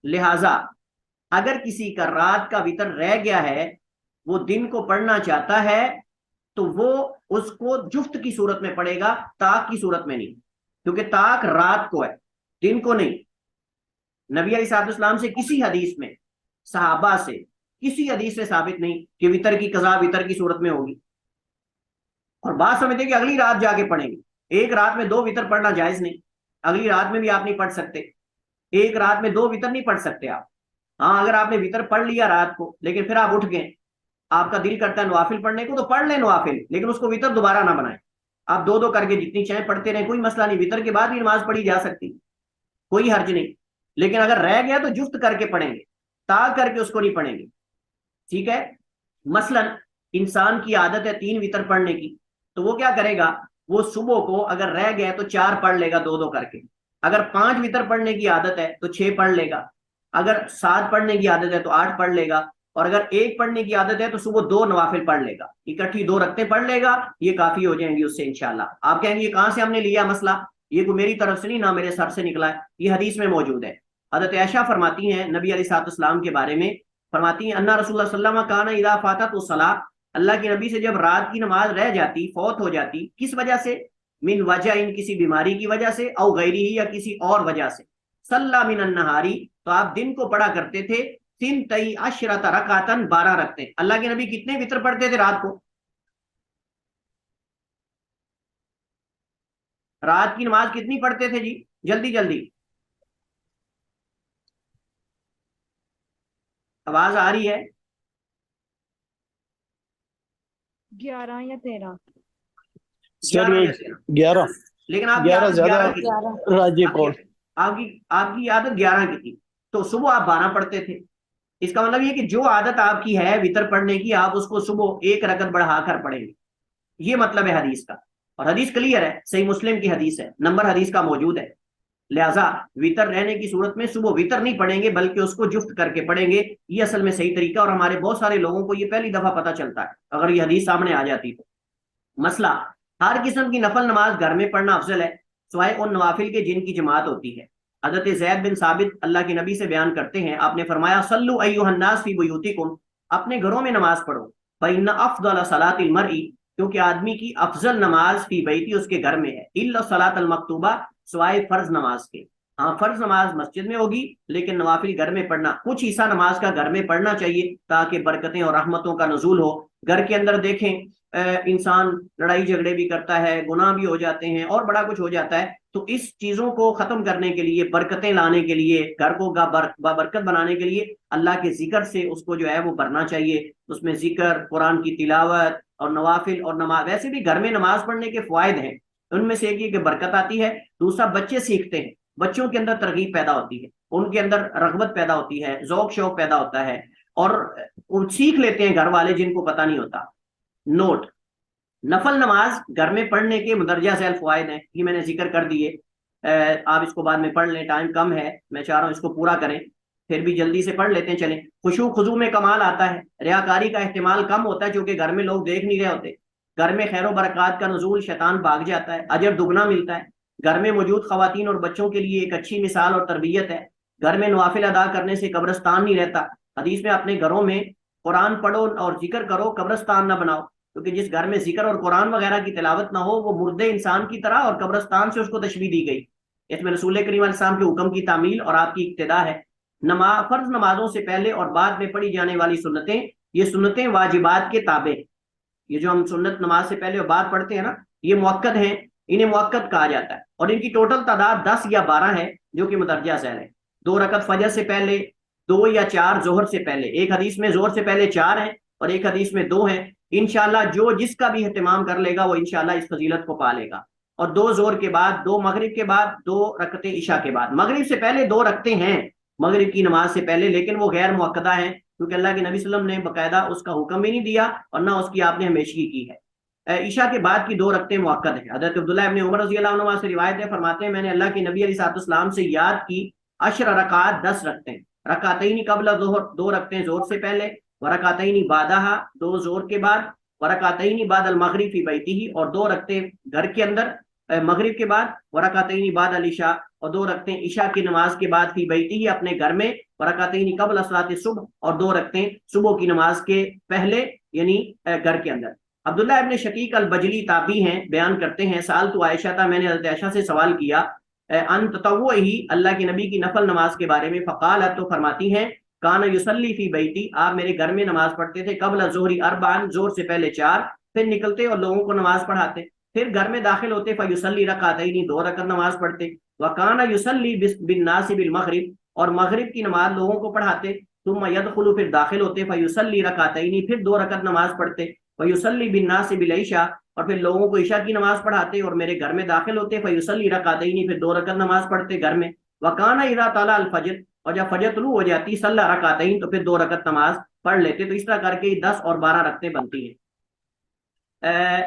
لہذا اگر کسی کا رات کا وتر رہ گیا ہے، وہ دن کو پڑھنا چاہتا ہے، تو وہ اس کو جفت کی صورت میں پڑھے گا، طاق کی صورت میں نہیں، کیونکہ طاق رات کو ہے، دن کو نہیں. نبی علیہ السلام سے کسی حدیث میں، صحابہ سے کسی حدیث سے ثابت نہیں کہ وتر کی قضا وتر کی صورت میں ہوگی. اور بات سمجھتے کہ اگلی رات جا کے پڑھیں گے، ایک رات میں 2 وتر پڑھنا جائز نہیں. اگلی رات میں بھی آپ نہیں پڑھ سکتے، ایک رات میں 2 وتر نہیں پڑھ سکتے آپ. ہاں اگر آپ نے وتر پڑھ لیا رات کو لیکن پھر آپ اٹھ گئے، آپ کا دل کرتا ہے نوافل پڑھنے کو تو پڑھ لیں نوافل، لیکن اس کو وتر دوبارہ نہ بنائیں. آپ 2 کر کے جتنی چاہیں پڑھتے رہیں، کوئی مسئلہ نہیں، وتر کے بعد بھی نماز پڑھی جا سکتی، کوئی حرج نہیں. لیکن اگر رہ گیا تو جفت کر کے پڑھیں گے، تاغ کر کے اس کو نہیں پڑھیں گے. ٹھیک ہے. مثلا انسان کی عادت ہے 3 وتر پڑھنے کی، تو وہ کیا کرے گا، وہ صبح کو اگر رہ گیا تو 4 پڑھ لے گا 2 کر کے. اگر 5 وتر پڑھنے کی عادت ہے تو 6 پڑھ لے گا. اگر 7 پڑھنے کی عادت ہے تو 8 پڑھ لے گا. اور اگر 1 پڑھنے کی عادت ہے تو صبح 2 نوافل پڑھ لے گا، اکٹھی 2 رکعتیں پڑھ لے گا، یہ کافی ہو جائیں گی اس سے انشاءاللہ. آپ کہیں گے یہ کہاں سے ہم نے لیا مسئلہ، یہ کوئی میری طرف سے نہیں، نہ میرے سر سے نکلا ہے، یہ حدیث میں موجود ہے. حضرت عائشہ فرماتی ہیں نبی علیہ الصلوۃ والسلام کے بارے میں، فرماتی ہیں انا رسول اللہ صلی اللہ علیہ وسلم کان اذا فاتت الصلاۃ، اللہ کے نبی سے جب رات کی نماز رہ جاتی، فوت ہو جاتی، کس وجہ سے، من وجہ، ان کسی بیماری کی وجہ سے، او غیری یا کسی اور وجہ سے، صلی من النہاری، تو آپ دن کو پڑھا کرتے تھے، 12 رکعتن، 12 رکھتے. اللہ کے نبی کتنے وتر پڑھتے تھے رات کو، رات کی نماز کتنی پڑھتے تھے جی، جلدی جلدی، آواز آ رہی ہے؟
11 یا 13.
سر
11 یا 13.
11
لیکن آپ کی
11
عادت
زیادہ
11 کی تھی.
11.
راجی کال.
آپ کی عادت 11 کی تھی، تو صبح آپ 12 پڑھتے تھے. اس کا مطلب یہ کہ جو عادت آپ کی ہے وتر پڑھنے کی، آپ اس کو صبح 1 رکعت بڑھا کر پڑھیں گے. یہ مطلب ہے حدیث کا، اور حدیث کلیئر ہے، صحیح مسلم کی حدیث ہے، نمبر حدیث کا موجود ہے. لہٰذا وتر رہنے کی صورت میں صبح وتر نہیں پڑھیں گے بلکہ اس کو جفت کر کے پڑھیں گے. یہ اصل میں صحیح طریقہ، اور ہمارے بہت سارے لوگوں کو یہ پہلی دفعہ پتہ چلتا ہے اگر یہ حدیث سامنے آ جاتی تو. مسئلہ، ہر قسم کی نفل نماز گھر میں پڑھنا افضل ہے سوائے ان نوافل کے جن کی جماعت ہوتی ہے. حضرت زید بن ثابت اللہ کے نبی سے بیان کرتے ہیں، آپ نے فرمایا صلو ایھا الناس فی بیوتکم، اپنے گھروں میں نماز پڑھو. فإن افضل صلاۃ المرء، کیونکہ آدمی کی افضل نماز فی بیتی، اس کے گھر میں ہے، الا الصلاۃ المکتوبہ، سوائے فرض نماز کے. ہاں فرض نماز مسجد میں ہوگی لیکن نوافل گھر میں پڑھنا، کچھ حصہ نماز کا گھر میں پڑھنا چاہیے تاکہ برکتیں اور رحمتوں کا نزول ہو. گھر کے اندر دیکھیں انسان لڑائی جھگڑے بھی کرتا ہے، گناہ بھی ہو جاتے ہیں اور بڑا کچھ ہو جاتا ہے. تو اس چیزوں کو ختم کرنے کے لیے، برکتیں لانے کے لیے، گھر کو بابرکت بنانے کے لیے اللہ کے ذکر سے اس کو جو ہے وہ بھرنا چاہیے. اس میں ذکر، قرآن کی تلاوت اور نوافل اور نماز. ویسے بھی گھر میں نماز پڑھنے کے فوائد ہیں، ان میں سے ایک یہ کہ برکت آتی ہے، دوسرا بچے سیکھتے ہیں، بچوں کے اندر ترغیب پیدا ہوتی ہے، ان کے اندر رغبت پیدا ہوتی ہے، ذوق شوق پیدا ہوتا ہے، اور سیکھ لیتے ہیں گھر والے جن کو پتہ نہیں ہوتا. نوٹ، نفل نماز گھر میں پڑھنے کے مندرجہ ذیل فوائد ہیں، یہ میں نے ذکر کر دیے. آپ اس کو بعد میں پڑھ لیں، ٹائم کم ہے، میں چاہ رہا ہوں اس کو پورا کریں، پھر بھی جلدی سے پڑھ لیتے ہیں. چلیں، خشوع خضوع میں کمال آتا ہے، ریاکاری کا احتمال کم ہوتا ہے کیونکہ گھر میں لوگ دیکھ نہیں رہے ہوتے. گھر میں خیر و برکات کا نزول، شیطان بھاگ جاتا ہے، اجر دگنا ملتا ہے. گھر میں موجود خواتین اور بچوں کے لیے ایک اچھی مثال اور تربیت ہے. گھر میں نوافل ادا کرنے سے قبرستان نہیں رہتا. حدیث میں اپنے گھروں میں قرآن پڑھو اور ذکر کرو، قبرستان نہ بناؤ، کیونکہ جس گھر میں ذکر اور قرآن وغیرہ کی تلاوت نہ ہو وہ مردے انسان کی طرح، اور قبرستان سے اس کو تشبیہ دی گئی. اس میں رسول کریم علیہ السلام کے حکم کی تعمیل اور آپ کی اقتداء ہے. فرض نمازوں سے پہلے اور بعد میں پڑھی جانے والی سنتیں، یہ سنتیں واجبات کے تابع، یہ جو ہم سنت نماز سے پہلے اور بعد پڑھتے ہیں نا، یہ مؤکد ہیں، انہیں مؤکد کہا جاتا ہے. اور ان کی ٹوٹل تعداد 10 یا 12 ہے جو کہ مدرجہ ذیل ہے. 2 رکعت فجر سے پہلے، 2 یا 4 ظہر سے پہلے. ایک حدیث میں ظہر سے پہلے 4 ہیں اور ایک حدیث میں 2 ہیں. انشاءاللہ جو جس کا بھی اہتمام کر لے گا وہ انشاءاللہ اس فضیلت کو پا لے گا. اور 2 ظہر کے بعد، 2 مغرب کے بعد، 2 رکعتیں عشاء کے بعد. مغرب سے پہلے 2 رکعتیں ہیں مغرب کی نماز سے پہلے، لیکن وہ غیر مؤکدہ ہیں کیونکہ اللہ کے نبی صلی اللہ علیہ وسلم نے باقاعدہ اس کا حکم بھی نہیں دیا اور نہ اس کی آپ نے ہمیشگی کی ہے. عشاء کے بعد کی 2 رکعتیں مؤکد ہیں. حضرت عبداللہ ابن عمر رضی اللہ عنہ سے روایت ہے، فرماتے ہیں میں نے اللہ کے نبی علیہ الصلوۃ والسلام سے یاد کی 10 رکعات، 10 رکعتیں، رکعتین قبل ظہر، 2 رکعتیں ظہر سے پہلے، ورکعتین بعدہا، 2 ظہر کے بعد، ورکعتین بعد المغرب فی بیتہ، اور 2 رکعتیں گھر کے اندر مغرب کے بعد، ورکعتین بعد العشاء، اور 2 رکعتیں عشاء کی نماز کے بعد فی بیتہ، اپنے گھر میں، ورکعتین قبل صلاۃ الصبح، اور 2 رکعتیں صبح کی نماز کے پہلے یعنی گھر کے اندر. عبداللہ ابن شقیق البجلی تابعی ہیں، بیان کرتے ہیں سألت عائشہ تھا، میں نے حضرت عائشہ سے سوال کیا ان تطوعہ، اللہ کے نبی کی نفل نماز کے بارے میں. فقالت، تو فرماتی ہیں کان یصلی فی بیتی، آپ میرے گھر میں نماز پڑھتے تھے، قبل الظہر 4، ظہر سے پہلے 4، پھر نکلتے اور لوگوں کو نماز پڑھاتے، پھر گھر میں داخل ہوتے، فیصلی رکعتین، 2 رکعت نماز پڑھتے، وکان یصلی بالناس بالمغرب، اور مغرب کی نماز لوگوں کو پڑھاتے، ثم یدخل، پھر داخل ہوتے، فیصلی رکعتین، پھر 2 رکعت نماز پڑھتے، فیصلی بالناس بالعشاء، اور پھر لوگوں کو عشاء کی نماز پڑھاتے اور میرے گھر میں داخل ہوتے، فیصلی رکعتین، پھر 2 رکعت نماز پڑھتے گھر میں، وکان اذا طلع الفجر، اور جب فجر طلوع ہو جاتی، صلی رکعتین، تو پھر 2 رکعت نماز پڑھ لیتے۔ تو اس طرح کر کے 10 اور 12 رکعتیں بنتی ہیں۔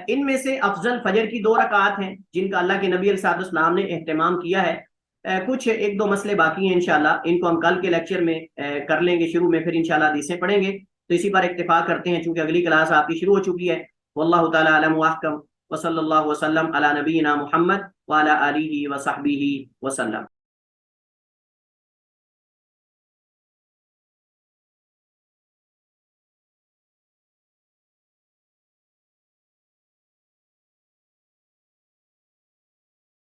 ان میں سے افضل فجر کی 2 رکعات ہیں جن کا اللہ کے نبی علیہ السلام نے اہتمام کیا ہے۔ کچھ 1-2 مسئلے باقی ہیں انشاءاللہ، ان کو ہم کل کے لیکچر میں کر لیں گے، شروع میں پھر انشاءاللہ حدیثیں پڑھیں گے۔ تو اسی پر اکتفا کرتے ہیں چونکہ اگلی کلاس آپ کی شروع ہو چکی ہے۔ واللہ تعالی اعلم واحکم، وصلی اللہ وسلم علی نبینا محمد وعلی آلہ وصحبہ وسلم۔